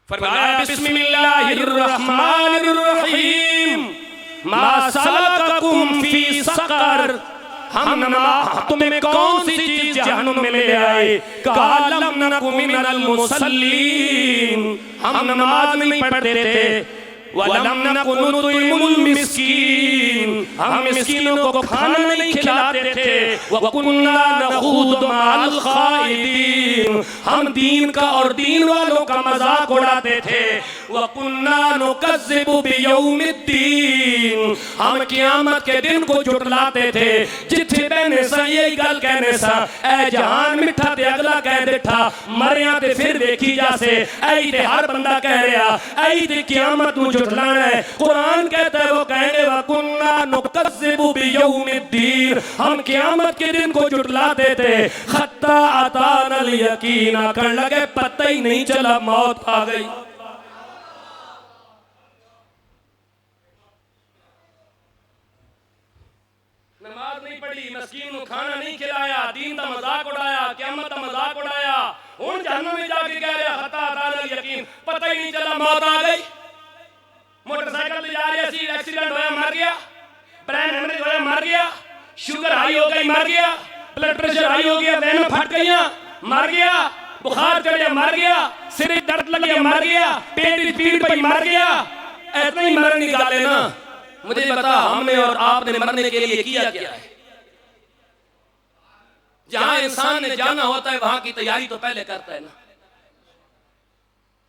फरमाया बिस्मिल्लाहिर्रहमानिर्रहीम मा सलककुम फी सकर हम तुम्हें कौन सी चीज जहन्नुम में ले आए कहा लम नकु मिनल मुसल्लीन हम नमाज नहीं पढ़ते थे वलम नकु नुतइमुल मिस्कीन हम मिस्कीनों को खाना नहीं खिलाते थे वकुन्ना नखूद माल खाइदीन हम दीन का और दीन वालों का मजाक उड़ाते थे वकुन्ना नुकज़्ज़िबु बियौमिद्दीन हम क़यामत के दिन को झुठलाते थे जिथे बहने सा यही गल कहने सा ऐ जहान मिठा ते अगला कह देठा मरिया ते फिर देखी जासे ऐ ते हर बंदा कह रहा ऐ ते क़यामत नु झुठलाना है कुरान कहता है वो कहेंगे वकुन्ना नुकज़्ज़िबु बियौमिद्दीन हम क़यामत के दिन को झुठलाते थे हत्ता अतानल यकीन कर लगे पता ही नहीं चला मौत आ गई नमाज नहीं पढ़ी मस्कीन को खाना नहीं खिलाया दीन का मजाक उड़ाया क़यामत का मजाक उड़ाया हुन जहन्नम में जाके कह रहा हत्ता अतानल यकीन पता ही नहीं चला मौत आ गई मोटरसाइकिल ले जा रहे सी एक्सीडेंट होया मर गया ब्रेन हेमरेज होया मर गया, शुगर हाई हो गई मर गया, ब्लड प्रेशर हाई हो गया, वेन फट गई मर गया, बुखार चढ़ गया मर गया, सिर दर्द लग गया मर गया, पेट की पीड़ पई मर गया। इतना ही मर निकाले ना। मुझे बता हमने और आपने मरने के लिए किया क्या है? जहां इंसान ने जाना होता है वहां की तैयारी तो पहले करता है ना।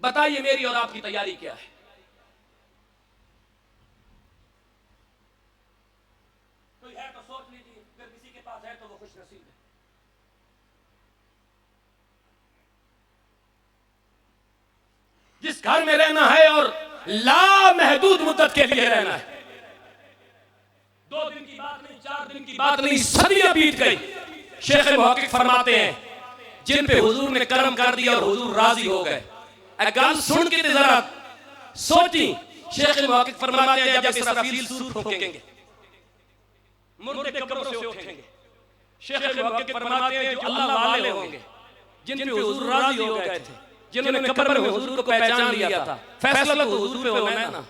बताइए मेरी और आपकी तैयारी क्या है? कोई है तो सोच लीजिए, अगर किसी के पास है तो वो खुशनसीब है। जिस घर में रहना है और लामहदूद मुद्दत के लिए रहना है, 2 दिन की बात नहीं, 4 दिन की बात नहीं, सदियां बीत गई। शेख मुहक्किक फरमाते हैं जिन पे हुजूर ने करम कर दिया और हुजूर राजी हो गए। एक गल सुन के जरा सोची। शेख मुहक्किक फरमाते हैं जब इसराफील सूर फूंकेंगे, मुर्दे कब्रों से उठेंगे। शेख मुहक्किक फरमाते हैं जो अल्लाह वाले होंगे, जिन पे हुजूर राजी हो गए थे, जिन्होंने कब्र में हुजूर को पहचान लिया था, फैसला तो हुजूर पे होना है ना।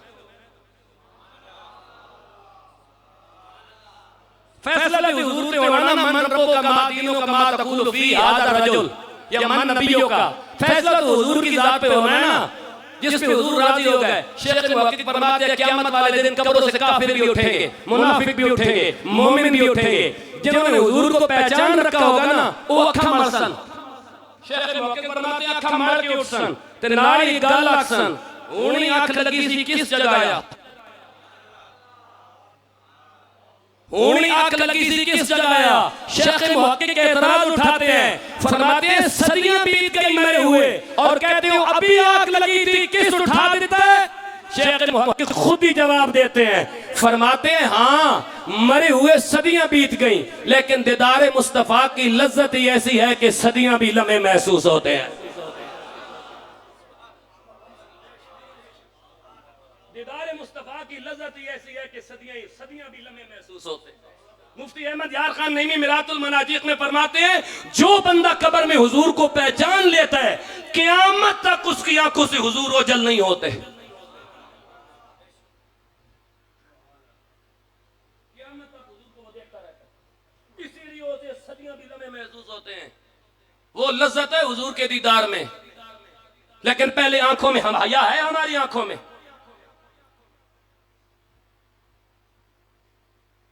फैसला भी हुजूर पे होना ना। मन रब्बो का मा दीनो का मा तक़ूलु फी हाज़ा रजुल, या मन नबियों का फैसला तो हुजूर की जात पे होना है ना, जिस पे हुजूर राजी हो गए। शेख मुहक्किक फरमाते हैं क़यामत वाले दिन कब्रों से काफिर भी उठेंगे, मुनाफिक भी उठेंगे, मोमिन भी उठेंगे। जिन्होंने हुजूर को पहचान रखा होगा ना वो अखा मरसन। शेख मुहक्किक फरमाते हैं अखा मार के उठसन ते नाली गल अक्सन, उनी आंख लगी सी किस जगाया, उनी आंख लगी सी किस जगाया। शेख मुहक्किक एतराज उठाते हैं, फरमाते हैं सदियां बीत गई मरे हुए और कहते हो अभी आंख लगी थी किस उठा देता है। शेख मुहक्किक खुद ही जवाब देते हैं, फरमाते हैं हाँ मरे हुए सदियां बीत गई, लेकिन दीदार मुस्तफा की लज्जत ही ऐसी है कि सदियां भी लम्हे महसूस होते हैं। दीदार मुस्तफा की लज्जत ही ऐसी है कि सदियां भी लम्हे महसूस होते हैं। मुफ्ती अहमद यार खान नईमी मिरातुल मनाजिक में फरमाते हैं जो बंदा कब्र में हुजूर को पहचान लेता है क़यामत तक उसकी आंखों से हुजूर ओझल नहीं होते। क़यामत तक हुजूर को वो देखता रहता है, इसीलिए उसे सदियां भी लम्हे महसूस होते हैं। वो लज्जत है हुजूर के दीदार में, लेकिन पहले आंखों में हम हया है, हमारी आंखों में।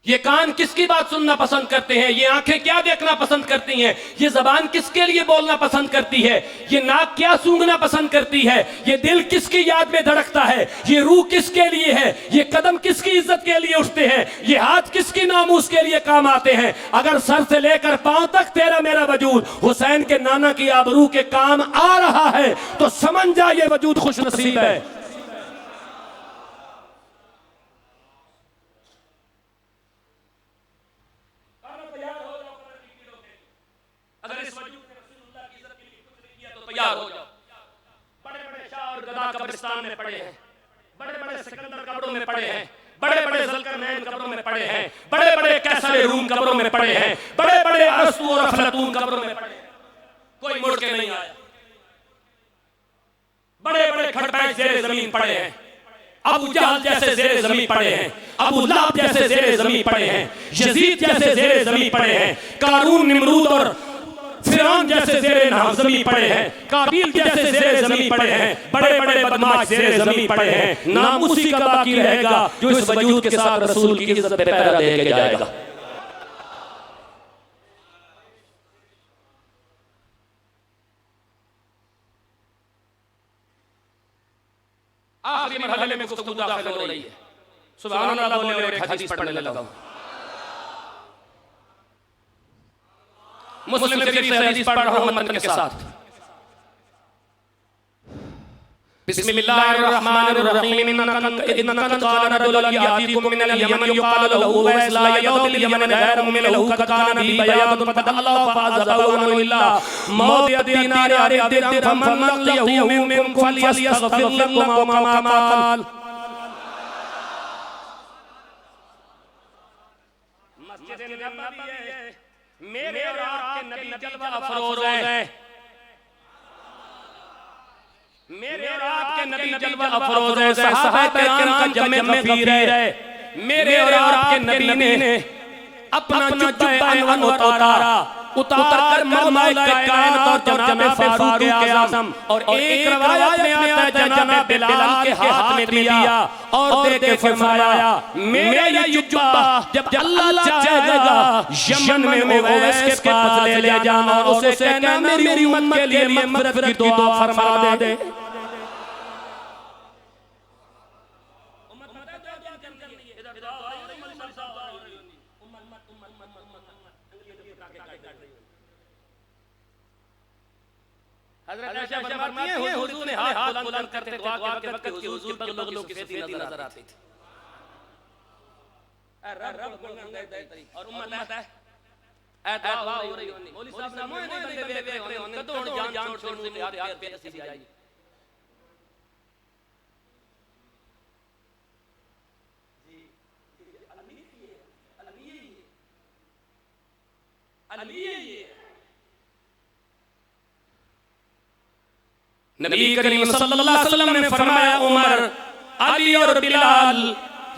ये कान किसकी बात सुनना पसंद करते हैं, ये आंखें क्या देखना पसंद करती हैं, ये जबान किसके लिए बोलना पसंद करती है, ये नाक क्या सूंघना पसंद करती है, ये दिल किसकी याद में धड़कता है, ये रूह किसके लिए है, ये कदम किसकी इज्जत के लिए उठते हैं, ये हाथ किसकी नामूस के लिए काम आते हैं। अगर सर से लेकर पांव तक तेरा मेरा वजूद हुसैन के नाना की आबरू के काम आ रहा है तो समझ जा ये वजूद खुशनसीब है। तैयार हो जाओ। बड़े बड़े शाह और गदा कब्रिस्तान में पड़े हैं, बड़े बड़े सिकंदर कब्रों में पड़े हैं, बड़े बड़े ज़ुल्करनैन कब्रों में पड़े हैं, बड़े बड़े कैसर रूम कब्रों में पड़े हैं, बड़े बड़े अरस्तू और अफलातून कब्रों में पड़े हैं, कोई मुड़ के नहीं आया। बड़े बड़े खड़पैंच ज़ेरे ज़मीन पड़े हैं, अबू जहल जैसे ज़ेरे ज़मीन पड़े हैं, अबू लहब जैसे ज़ेरे ज़मीन पड़े हैं, यजीद जैसे ज़ेरे ज़मीन पड़े हैं, कारून निमरूद और फिरौन जैसे ज़ेरे ज़मीन पड़े हैं, काबिल जैसे ज़ेरे ज़मीन पड़े हैं, बड़े बड़े बदमाश ज़ेरे ज़मीन पड़े हैं। नाम उसी का बाकी रहेगा जो इस वजूद के साथ रसूल की इज्जत पे पैरा दे के जाएगा। आखिरी मरहले में गुफ्तगू दाखिल हो रही है। सुभान अल्लाह बोलने और एक हदीस पढ़ने लगा हूं। मुस्लिम शरीफ से हदीस पढ़ रहा हूं मतन के साथ। बिस्मिल्लाहिर्रहमानिर्रहीम। इन्ना काना रजुलन यातीकुम मिनल यमन युकाल लहू वैस ला यदौ बिल यमन गैर मुमिन लहू काना बी बयादुन फदल्लाहु फाज़बहु इल्ला मौदिय दीनार आरि दिरहम फमन लहू मिनकुम फलियस्तगफिर लकुम कमा क़ाल। मस्जिद नबवी है, मेरे और आपके नबी जलवा अफरोज हैं, मेरे और आपके नबी जलवा अफरोज है, सहाबा किराम का जमे गफीर है। मेरे और आपके नबी ने अपना जुब्बा अनवर उतार कर मौला कायनात और जनाब फारूक आज़म और एक रवायत में आता है जनाब बिलाल के हाथ में दिया और दे के फरमाया मेरा ये जुब्बा जब अल्लाह चाहेगा यमन में ओवैस के पास ले जाना और उसे कहना मेरी उम्मत के लिए मग़फ़िरत की दुआ फरमा दे। हज़रत आयशा फरमाती हैं हुजूर ने हाथ बुलंद करते दुआ के वक्त हुजूर की बगलों की सफेदी नजर आती थी। और उम्मत है ए दुआ हो रही होनी मौलवी साहब ने मोए नहीं बंदे बे होने कदों जान छोड़ मुझे याद पे ऐसी जाई नबी करीम सल्लल्लाहु अलैहि वसल्लम ने फरमाया उमर अली और बिलाल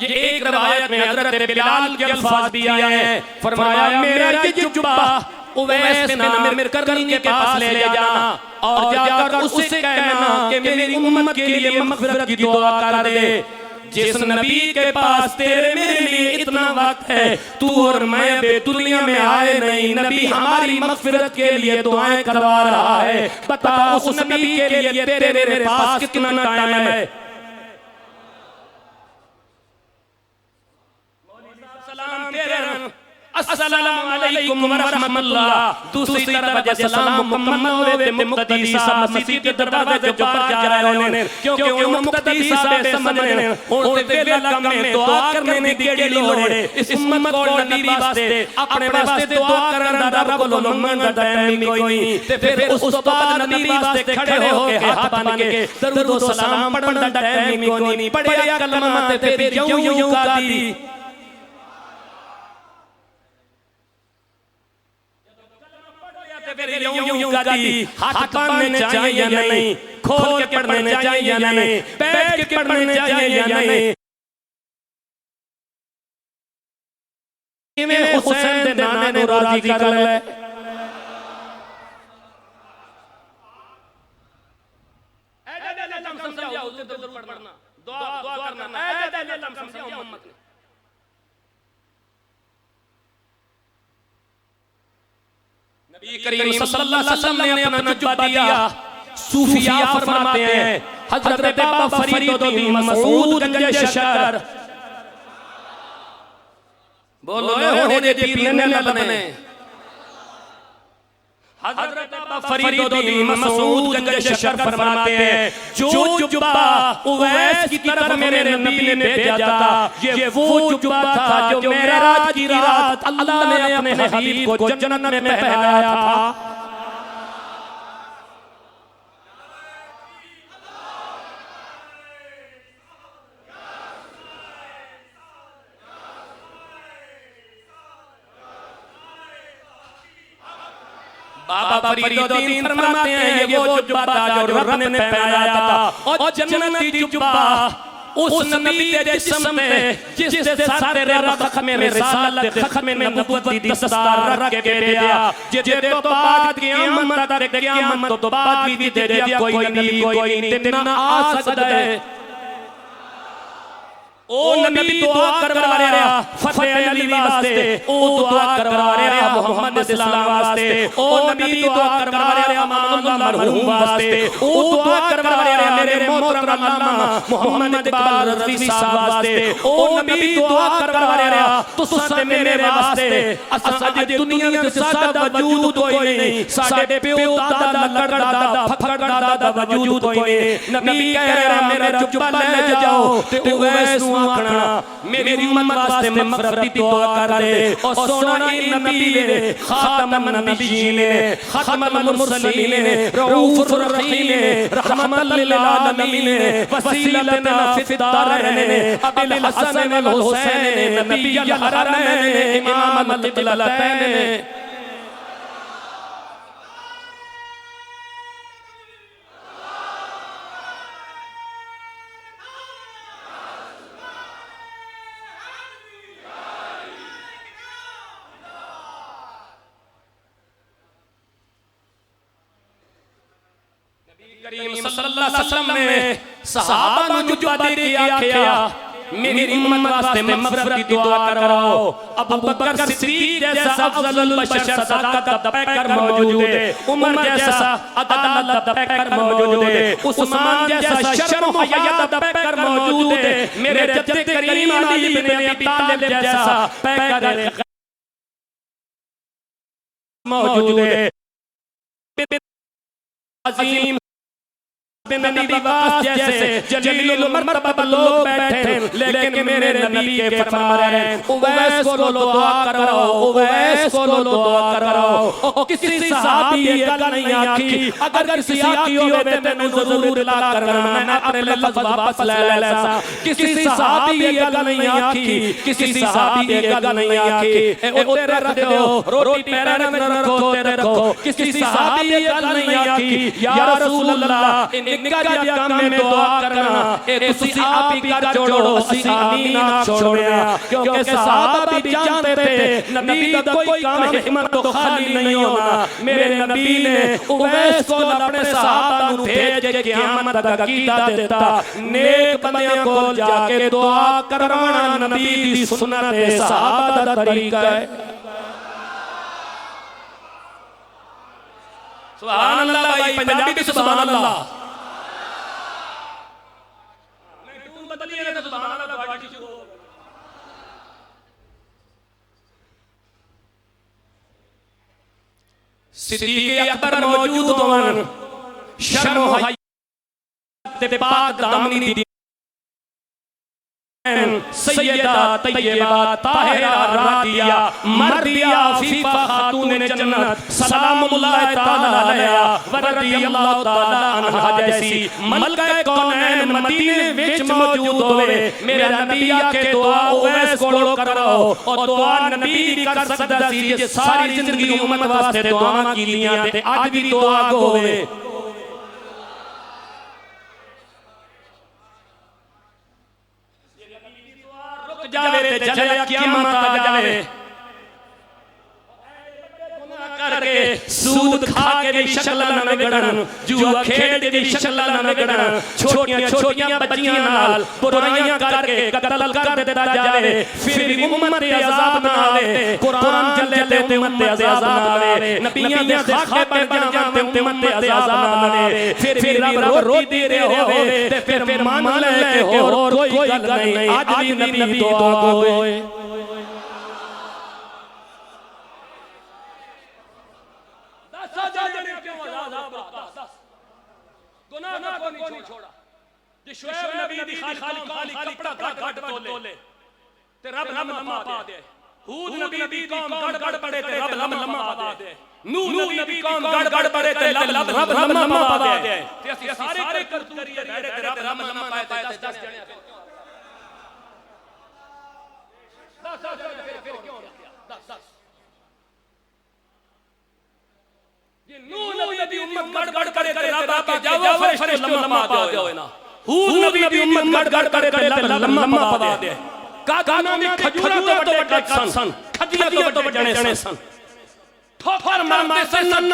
ये एक रवायत में हजरत बिलाल के अल्फाज भी आए हैं फरमाया मेरा ये जुब्बा उवैस बिन आमिर करनी के पास ले जाना और जाकर उससे कहना कि मेरी उम्मत के लिए मग़फ़िरत की दुआ कर दे। जिस नबी के पास तेरे मेरे लिए इतना वक्त है तू और मैं बे दुनिया में आए नहीं नबी हमारी मग़फ़िरत के लिए दुआएं करवा रहा है बता उस नबी के लिए तेरे मेरे पास कितना टाइम है। सलाम तेरे अस्सलाम अलैकुम व रहमतुल्लाह दूसरी तरफ जब सलाम मुकम्मल हुए थे मुक्तदी साहब मस्जिद के दरवाजे जो पर जा रहे होने क्योंकि उन मुक्तदी साहब समझ रहे उन वेला कम में दुआ करने दी केड़ी लोड़ है इस उम्मत को नबी वास्ते अपने वास्ते दुआ करन दा रब को मंगन दा टाइम कोई नहीं ते फिर उस तो बाद नबी वास्ते खड़े हो के हाथ बन के दरूद व सलाम पढ़न दा टाइम कोई नहीं पढ़िया कलमा ते फिर यूं यूं गाती फिर यूं गाती हाथ पढ़ने चाहिए या नहीं खोल के पढ़ने चाहिए या नहीं बैठ के पढ़ने चाहिए या नहीं इमे हुसैन दे नाने नु राजी कर ले ऐ लम समझाओ जरूर पढ़ना दुआ करना ऐ लम समझाओ उम्मत ने नबी करीम सल्लल्लाहु अलैहि वसल्लम ने अपना जुब्बा दिया सूफिया फरमाते हैं हजरत बाबा फरीदुद्दीन मसऊद गंज शकर बोलो होने दे पीर न बने हजरत बाबा फरीदुद्दीन मसऊद गंज शकर फरमाते हैं जो जुब्बा उवैस की तरफ मेरे नबी ने भेजा था ये वो जुब्बा था जो मेराज की रात अल्लाह ने अपने हबीब को जन्नत में पहनाया था। बाबा फरीदुद्दीन फरमाते हैं ये वो जुब्बा था जो रब ने पहनाया था और जन्नती जुब्बा उस नबी के जिस्म पे जिससे सारे रब में रिसालत खत्म में नबुव्वत दी दस्तार रख के भेजा जे तो बात क़यामत तक क़यामत तो बात भी दे दिया कोई नबी कोई नहीं ना आ सकता है। ओ नबी दुआ करवा रहा फतेह अली वास्ते ओ दुआ करवा रहा मोहम्मद इस्लाम वास्ते ओ नबी दुआ करवा रहा अमानुल्लाह मरहूम वास्ते ओ दुआ करवा रहा मेरे मोहतरम अल्लामा मोहम्मद इकबाल रज़वी साहब वास्ते ओ नबी दुआ करवा रहा तुसां मेरे वास्ते असां दुनिया में साडा वजूद कोई नहीं साडे प्यो दादा लकड़ दादा फकड़ दादा वजूद कोई नहीं नबी कह रहा मेरा जुब्बा ले जाओ ते उवैस आखना मेरी उम्मत वास्ते मग़फ़िरत की दुआ कर दे और सोना इन नबी ने खातमुन नबीयीन ने खातमुल मुरसलीन ने रऊफुर रहीम ने रहमतल लिल आलमीन ने वसीलतना फिद दारैन ने अबिल हसन वल हुसैन ने नबीयल हरमैन ने इमामल क़िबलतैन ने करीम सल्लल्लाहु अलैहि वसल्लम ने सहाबा नु जुबा दे के आख्या मेरी उम्मत वास्ते मग़फ़िरत की दुआ कराओ। अबू बकर सिद्दीक जैसा अफ़ज़लुल बशर सदाकत दा पैकर मौजूद है, उमर जैसा अदालत दा पैकर मौजूद है, उस्मान जैसा शर्म व हया दा पैकर मौजूद है, मेरे जद्द करीम अली इब्न अबी तालिब जैसा पैकर मौजूद है। अज़ीम नबी वास जैसे जलील मर्तबा लोग बैठे, लेकिन मेरे नबी के फरमा रहे हैं उवैस को दुआ कराओ, उवैस को दुआ कराओ। ओ किसी सहाबी ये गल नहीं आखी, अगर किसी आखी होवे ते मैनू जरूर इतला करना, मैं अपने लफ्ज़ वापस ले लेसा। किसी सहाबी ये गल नहीं आखी, किसी सहाबी ये गल नहीं आखी, ए ओते रख दो रोटी पैरां में रखो ते रखो। किसी सहाबी ये गल नहीं आखी या रसूल अल्लाह निका जिहा काम में दुआ करना, ए तुसी आप ही कर छोड़ो, असी आमीन ना छोड़ना। क्योंकि सहाबा भी जानते थे नबी का कोई काम हिम्मत तो खाली नहीं होना। मेरे नबी ने उवैस को अपने सहाबा नु भेज के क़यामत तक अकीदा देता, नेक बंदियां को जाके दुआ करवाना नबी दी सुन्नत है, सहाबा दा तरीका है। सुभान अल्लाह भाई, पंजाबी में सुभान अल्लाह सिद्दीक़ अकबर मौजूद होवन, शर्म व हया ते पाक दामनी दी सैयदा तैयबा ताहिरा रादिया मर्दिया फीफा खातून जन्नत सलामुल्लाह तआला अलैहा व रदियल्लाहु तआला अन्हा जैसी मलका कौनैन मदीने विच मौजूद होवे, मेरा नबी आके दुआ उवैस कोलों कराओ। और दुआ नबी दी कर सकदा सी जे सारी जिंदगी उम्मत वास्ते दुआवां कीतियां ते अज भी दुआ होवे। जावे ते जले क़यामत आ जावे, करके सूद खा के भी शक्ल ना बिगड़न, जुआ खेल के भी शक्ल ना बिगड़न, छोटियां छोटियां बच्चियां नाल बुराइयां करके कत्ल कर देता जावे, फिर भी उम्मत पे अजाब ना आवे। कुरान चले ते उम्मत पे अजाब ना आवे, नबियां दे खाके बन जाते उम्मत पे अजाब ना आवे। फिर भी रब रोती दे रहे होवे ते फिर मान ले के और कोई गल नहीं, आज भी नबी दुआ होए। गुनाह को नहीं छोड़ा, जे शुएब नबी दी खाली कपड़ा घट तोले ते रब लम्मा पा दे। हूद नबी दी कौम गड़ पड़े ते रब लम्मा पा दे। नूह नबी कौम गड़ पड़े ते रब लम्मा पा दे। ते असि सारे करतूत करिए ते रब लम्मा पाए ते 10 जने फिर क्यों 10 ये नूह नबी दी उम्मत गड़ करे ते रब आके जाओ फरिश्ते लम्मा पा दे ना। हूद नबी दी उम्मत गड़ करे ते लम्मा पा दे। काना में खजूरा तो बड़े सन, खजिया तो बड़े सन, ठोकर मारते सन,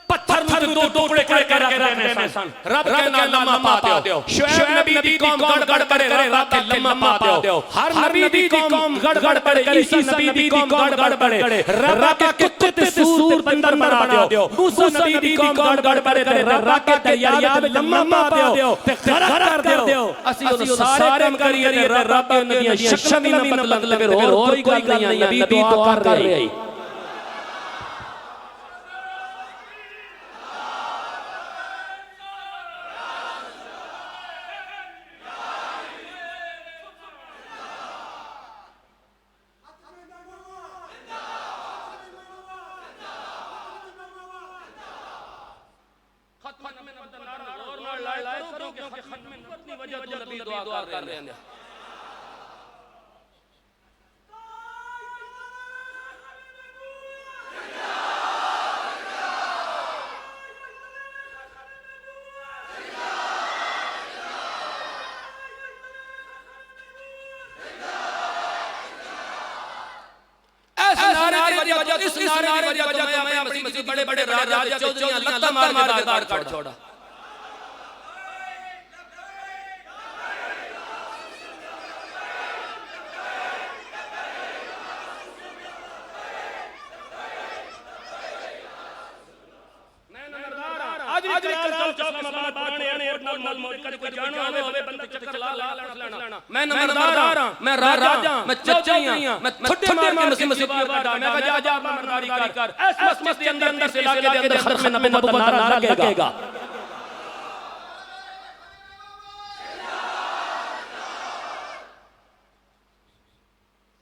पत्थर दो टुकड़े कर रहने सन। रब के लम्मा पा दो। शुएब नबी दी कौम गड़ करे रब के लम्मा पा दो। हर नबी दी कौम गड़ करे, ईसा नबी दी कौम गड़ करे रब के कुत्ते से सूर बंदर बना दो। मूसा नबी दी कौम गड़ करे रब के तैयारियां लम्मा पा दो ते गरक कर दो। असि सारे काम करिए ते रब नबी शक्शा भी ना मतलब और कोई गल नहीं, नबी दुआ कर रहे हैं। इस नारे की वजह मैं बड़े बड़े राजा चौधरी लत्ता मार के काट छोड़ा। हाजरी कराल चौक इस्लामाबाद पुराने एयरपोर्ट नाल मौजूद कदे कोई जानो होवे बंदा चक्कर ला लेना मैं नंबरदार हां मैं राजा मैं चौधरी हां मैं थड्डे मार के मसीबत मैं कहा जा नंबरदारी कर ऐस मस्जिद के अंदर से इलाके के अंदर खत्म नबुव्वत का नारा लगेगा।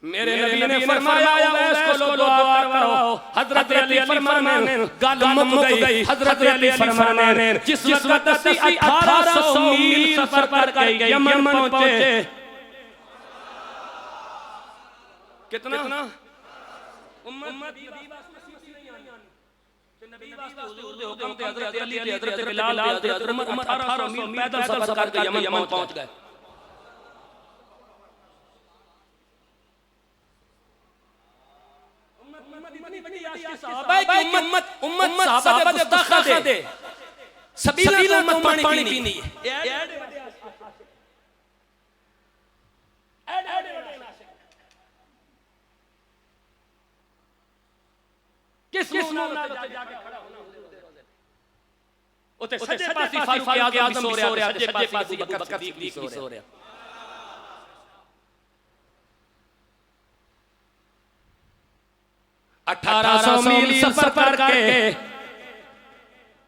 मेरे नबी ने फरमाया उवैस को लो दुआ करवाओ। हजरत अली फरमाने गल मुक गई। हजरत अली फरमाने जिस वक्त 1800 मील सफर पर के यमन पहुंचे कितना उम्मत नबी वास्ते हुजूर दे हुक्म ते हजरत अली ते हजरत बिलाल ते हजरत उमर 1800 मील पैदल सफर करके यमन पहुंच गए। उम्मत सहाबा दे दखा दे सबीला उम्मत पानी पीनी है। किस मुंह जाके खड़ा होना उते सज्जे पासे फारूक आजम भी सो रहा सज्जे पासे बकर सिद्दीक भी सो रहा। अठारह सौ मील सफर करके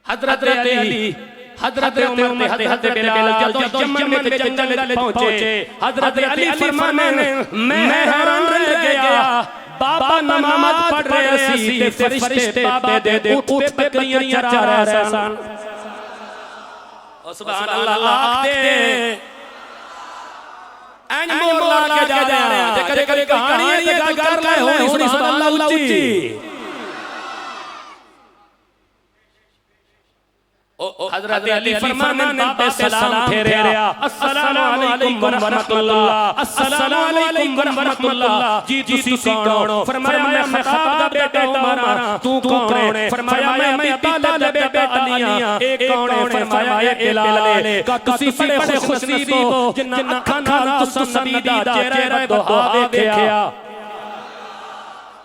हजरत अली हजरत उमर हजरत बिलाल जब यमन के जंगल पहुंचे हजरत अली फरमाने मैं हैरान रह गया। बाबा नमाज पढ़ रहे सी ते फरिश्ते बाबा दे ऊंट पे बकरियां चरा रहे सन। सुभान अल्लाह आखदे एंड मोर ला के जा रहे हैं ते कदे कहानी ये गल कर ले होनी सुभान अल्लाह उच्ची ओ हजरत अली फरमाने बाबे सलाम फेरया अस्सलाम वालेकुम व रहमतुल्लाह अस्सलाम वालेकुम व रहमतुल्लाह जी तुसी कौन हो। फरमाया मैं खताब दा बेटा उमर तू कौन है। फरमाया मैं अबी तालिब बेटा अली हां। एक कौन है। फरमाया ये बिलाल है। का तुसी बड़े खुशनसीब हो जिन्ना अखां नाल तुस नबी दा चेहरा दुआ वेखया।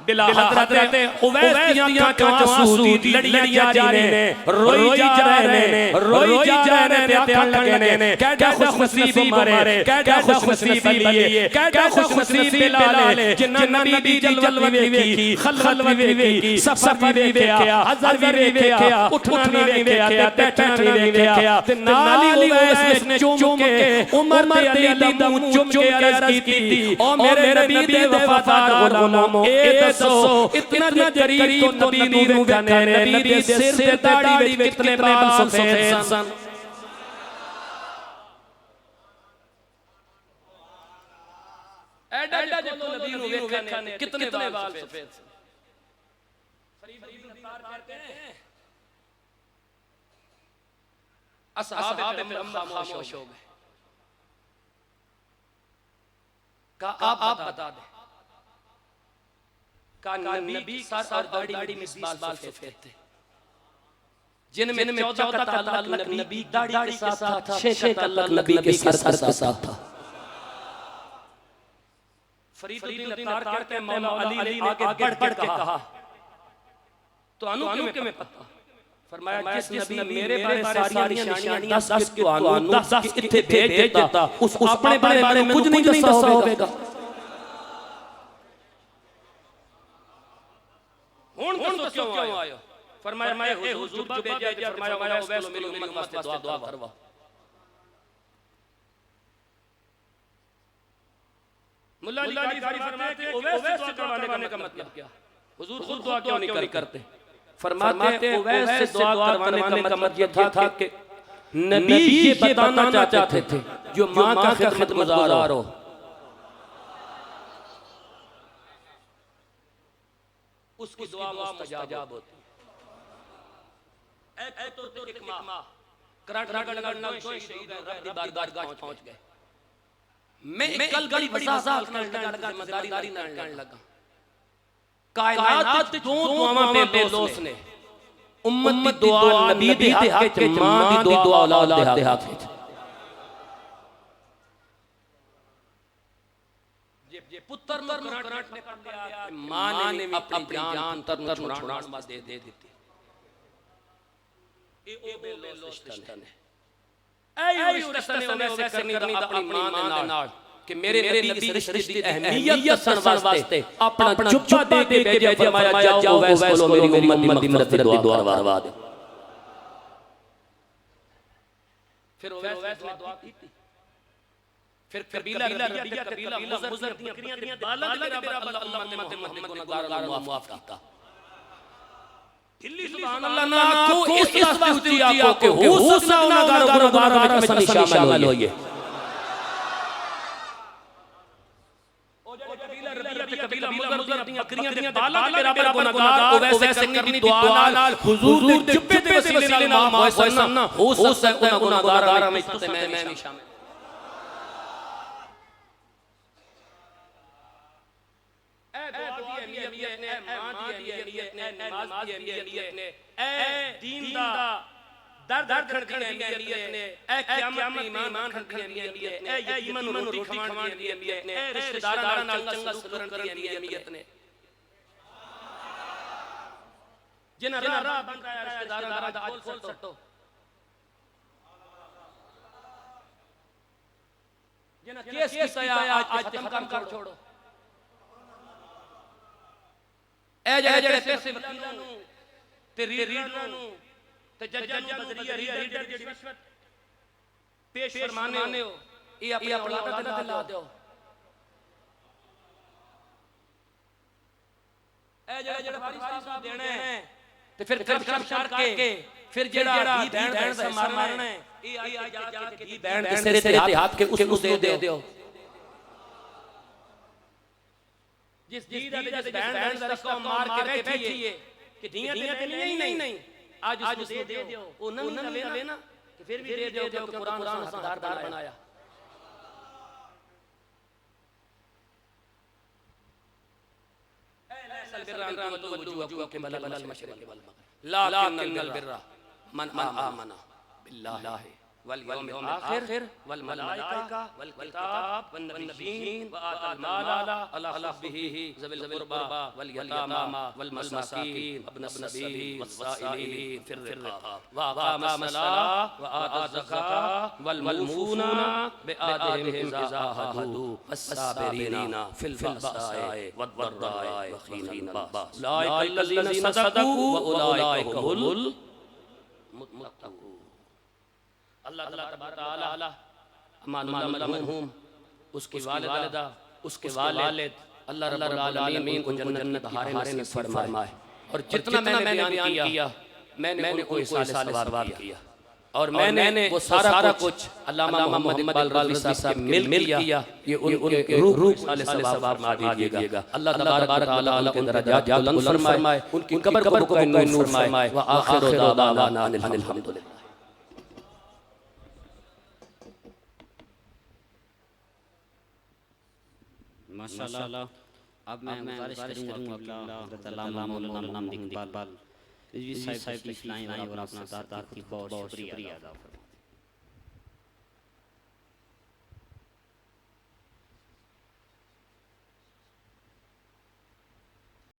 बिलाल हजरत उवैस दी आंखां चों आंसू लड़ियां जा रहे ने रोई जा रहे ने ते आखन लगे ने क्या खुशनसीब उमर क्या खुशनसीब अली क्या खुशनसीब बिलाल जिन्ना नबी दी जलवत वेखी खलवत वेखी सफर भी वेखया हजर भी वेखया उठना भी वेखया बैठना भी वेखया ते नाल ही उवैस ने चुम के उमर ते अली दा मुंह चुम के अर्ज कीती ओ मेरे नबी दे वफादार गुलामो ए दसो इतना करीब तो नबी नू वेखने नबी दे सिर ते दाढ़ी विच कितने बाल सफेद सन। एडा जो नबी नू वेखने कितने बाल सफेद सन। फरीद नत्तार कहते हैं असहाब पैगंबर खामोश हो गए। का आप बता दे का नबी सर और दाढ़ी में बाल सफेद थे जिनमें 14 का ताल्लुक नबी दाढ़ी के साथ था 6 का ताल्लुक नबी के सर के साथ था। फरीदुद्दीन अत्तार कहते हैं मौला अली ने आगे बढ़ के कहा तो अनु में पता। फरमाया जिस नबी मेरे बारे सारी निशानियां 10 के अनु 10 इत्थे भेज देता उस अपने बारे में कुछ नहीं दसा होवेगा। हुन तो क्यों आयो। फरमाया मैं हुजूर को भेजा फरमाया उवैस को मेरी उम्मत वास्ते दुआ करवा। मुल्ला अली फरमाते कि उवैस से दुआ करवाने का मतलब क्या। हुजूर खुद दुआ क्यों नहीं करते। फरमाते उवैस से दुआ करवाने का मतलब ये था कि नबी ये बताना चाहते थे जो मां का खिदमतगार हो उसकी दुआ मुस्तजाब होती है। ए तो एक मां करंट लगना कोई शहीद रब दी बारगाह पहुंच गए। मैं कल बड़ी वजाहत करने लगा जिम्मेदारी करने लगा। कायनात दो दुआवां बेलोस ने उम्मत दी दुआ नबी दे हक च मां दी दुआ औलाद दे हक च। जे पुत्र नु करंट ने कर लिया मां ने अपनी जान तर छुड़ाने वास्ते दे दी। ਇਹ ਉਹ ਬੇਲੋ ਰਿਸ਼ਤਾ ਨੇ ऐ उस रिश्ते ने वैसे करनी दा अपनी मां दे नाल कि मेरे नबी इस रिश्ते दी अहमियत दसन वास्ते अपना जुब्बा दे के भेजा फरमाया जाओ वैस कोलो मेरी उम्मत दी मगफिरत दी दुआ करवा दे। फिर वैस ने दुआ की। फिर कबीला रबिया कबीला मुज़र दी बकरियां दी बालां दे बराबर अल्लाह उम्मत मोहम्मद गुनाहगार को माफ कीता। दिल्ली सुभान अल्लाह ना को इस वास्ते आपको कि हो सकता गुनाहगार में शामिल होइए। ओ जो कबीला रबिया ते कबीला मुज़र दी बकरियां दी बालां दे बराबर गुनाहगार को वैसे करनी दी दुआ नाल हुजूर दे जुब्बे दे वसीले नाल माफ होए ना हो सकता गुनाहगार में तो मैं भी शामिल। दर्द खड़खड़ दी अहमियत ने ए क़यामत में ईमान खड़खड़ दी अहमियत ने ए ईमान रोटी खवाण दी अहमियत ने ए रिश्तेदारां नाल चंगा सलूक करन दी अहमियत ने जिन्हां राह बन रहा है रिश्तेदारां दा आज खोल सटो जिन्हां केस कीता आज खत्म कर छोड़ो ए ਜਿਹੜੇ ਪੈਸੇ ਵਕੀਲਾਂ ਨੂੰ ਤੇ ਰੀਡਰਾਂ ਨੂੰ ਤੇ ਜੱਜਾਂ ਨੂੰ ਬਦਰੀਆ ਰੀਡਰ ਜਿਹੜੀ ਰਿਸ਼ਵਤ ਪੇਸ਼ ਫਰਮਾਨੇ ਹੋ ਇਹ ਆਪਣੀ ਔਲਾਦ ਤੇ ਲਾ ਦਿਓ। ਇਹ ਜਿਹੜਾ ਵਾਰਿਸ ਸਾਹਿਬ ਦੇਣਾ ਹੈ ਤੇ ਫਿਰ ਖਰਚ ਕਰਕੇ ਫਿਰ ਜਿਹੜਾ ਧੀ ਭੈਣ ਦਾ ਮਾਰਨਾ ਹੈ ਇਹ ਅੱਜ ਜਾ ਕੇ ਧੀ ਭੈਣ ਦੇ ਸਿਰ ਤੇ ਹੱਥ ਕੇ ਉਸ ਨੂੰ ਦੇ ਦਿਓ। जिस दी दा जिस बहन दा रिश्ता मार के बैठी है कि धियां ते नहीं आज उसको दे दियो ओ नहीं लवे ना कि फिर भी दे दियो क्योंकि कुरान हकदार बनाया। ऐ बिर्रा अन तुवज्जुहुकुम क़िबल अल-मशरिक़ वल मग़रिब लाकिन्नल बिर्रा मन आमना बिल्लाहि वल यौमिल आखिर वल मलाइका वल किताब वन नबिय्यीन व आतल माल अला हब्बिही ज़विल क़ुरबा वल यतामा वल मसाकीन वब्न सबील वस्साइलीन फिर रिक़ाब व अक़ामा सलाह व आता ज़कात वल मलमूना बिआहदिहिम इज़ा अहदू वस्साबिरीना फिल बअसाए वद्दर्राए व हीनल बास उलाइका सदक़ू व उलाइका हुमुल मुत्तक़ून। अल्लाह तआला अमानुहुम उसकी वालिदा उसके वालिद अल्लाह रब्बुल आलमीन को जन्नत बहारे नसीब फरमाए। और जितना मैंने बयान किया मैंने उनको इसाले सवाब किया और मैंने वो सारा कुछ अल्लामा मोहम्मद इकबाल रज़वी साहब से मिल किया। ये उनके रूह इसाले सवाब मा दीजिएगा। अल्लाह तबारक व तआला उनके दर्जात बुलंद फरमाए उनकी कब्र को नूर फरमाए व आखिरु दावाना अनिल हम्दुलिल्लाह। माशाअल्लाह। अब मैं गुजारिश करूंगा हज़रत अल्लामा मौलाना मोहम्मद इकबाल रिज़वी साहब की लाइन और अपना दाता की बहुत शुक्रिया अदा फरमाएं।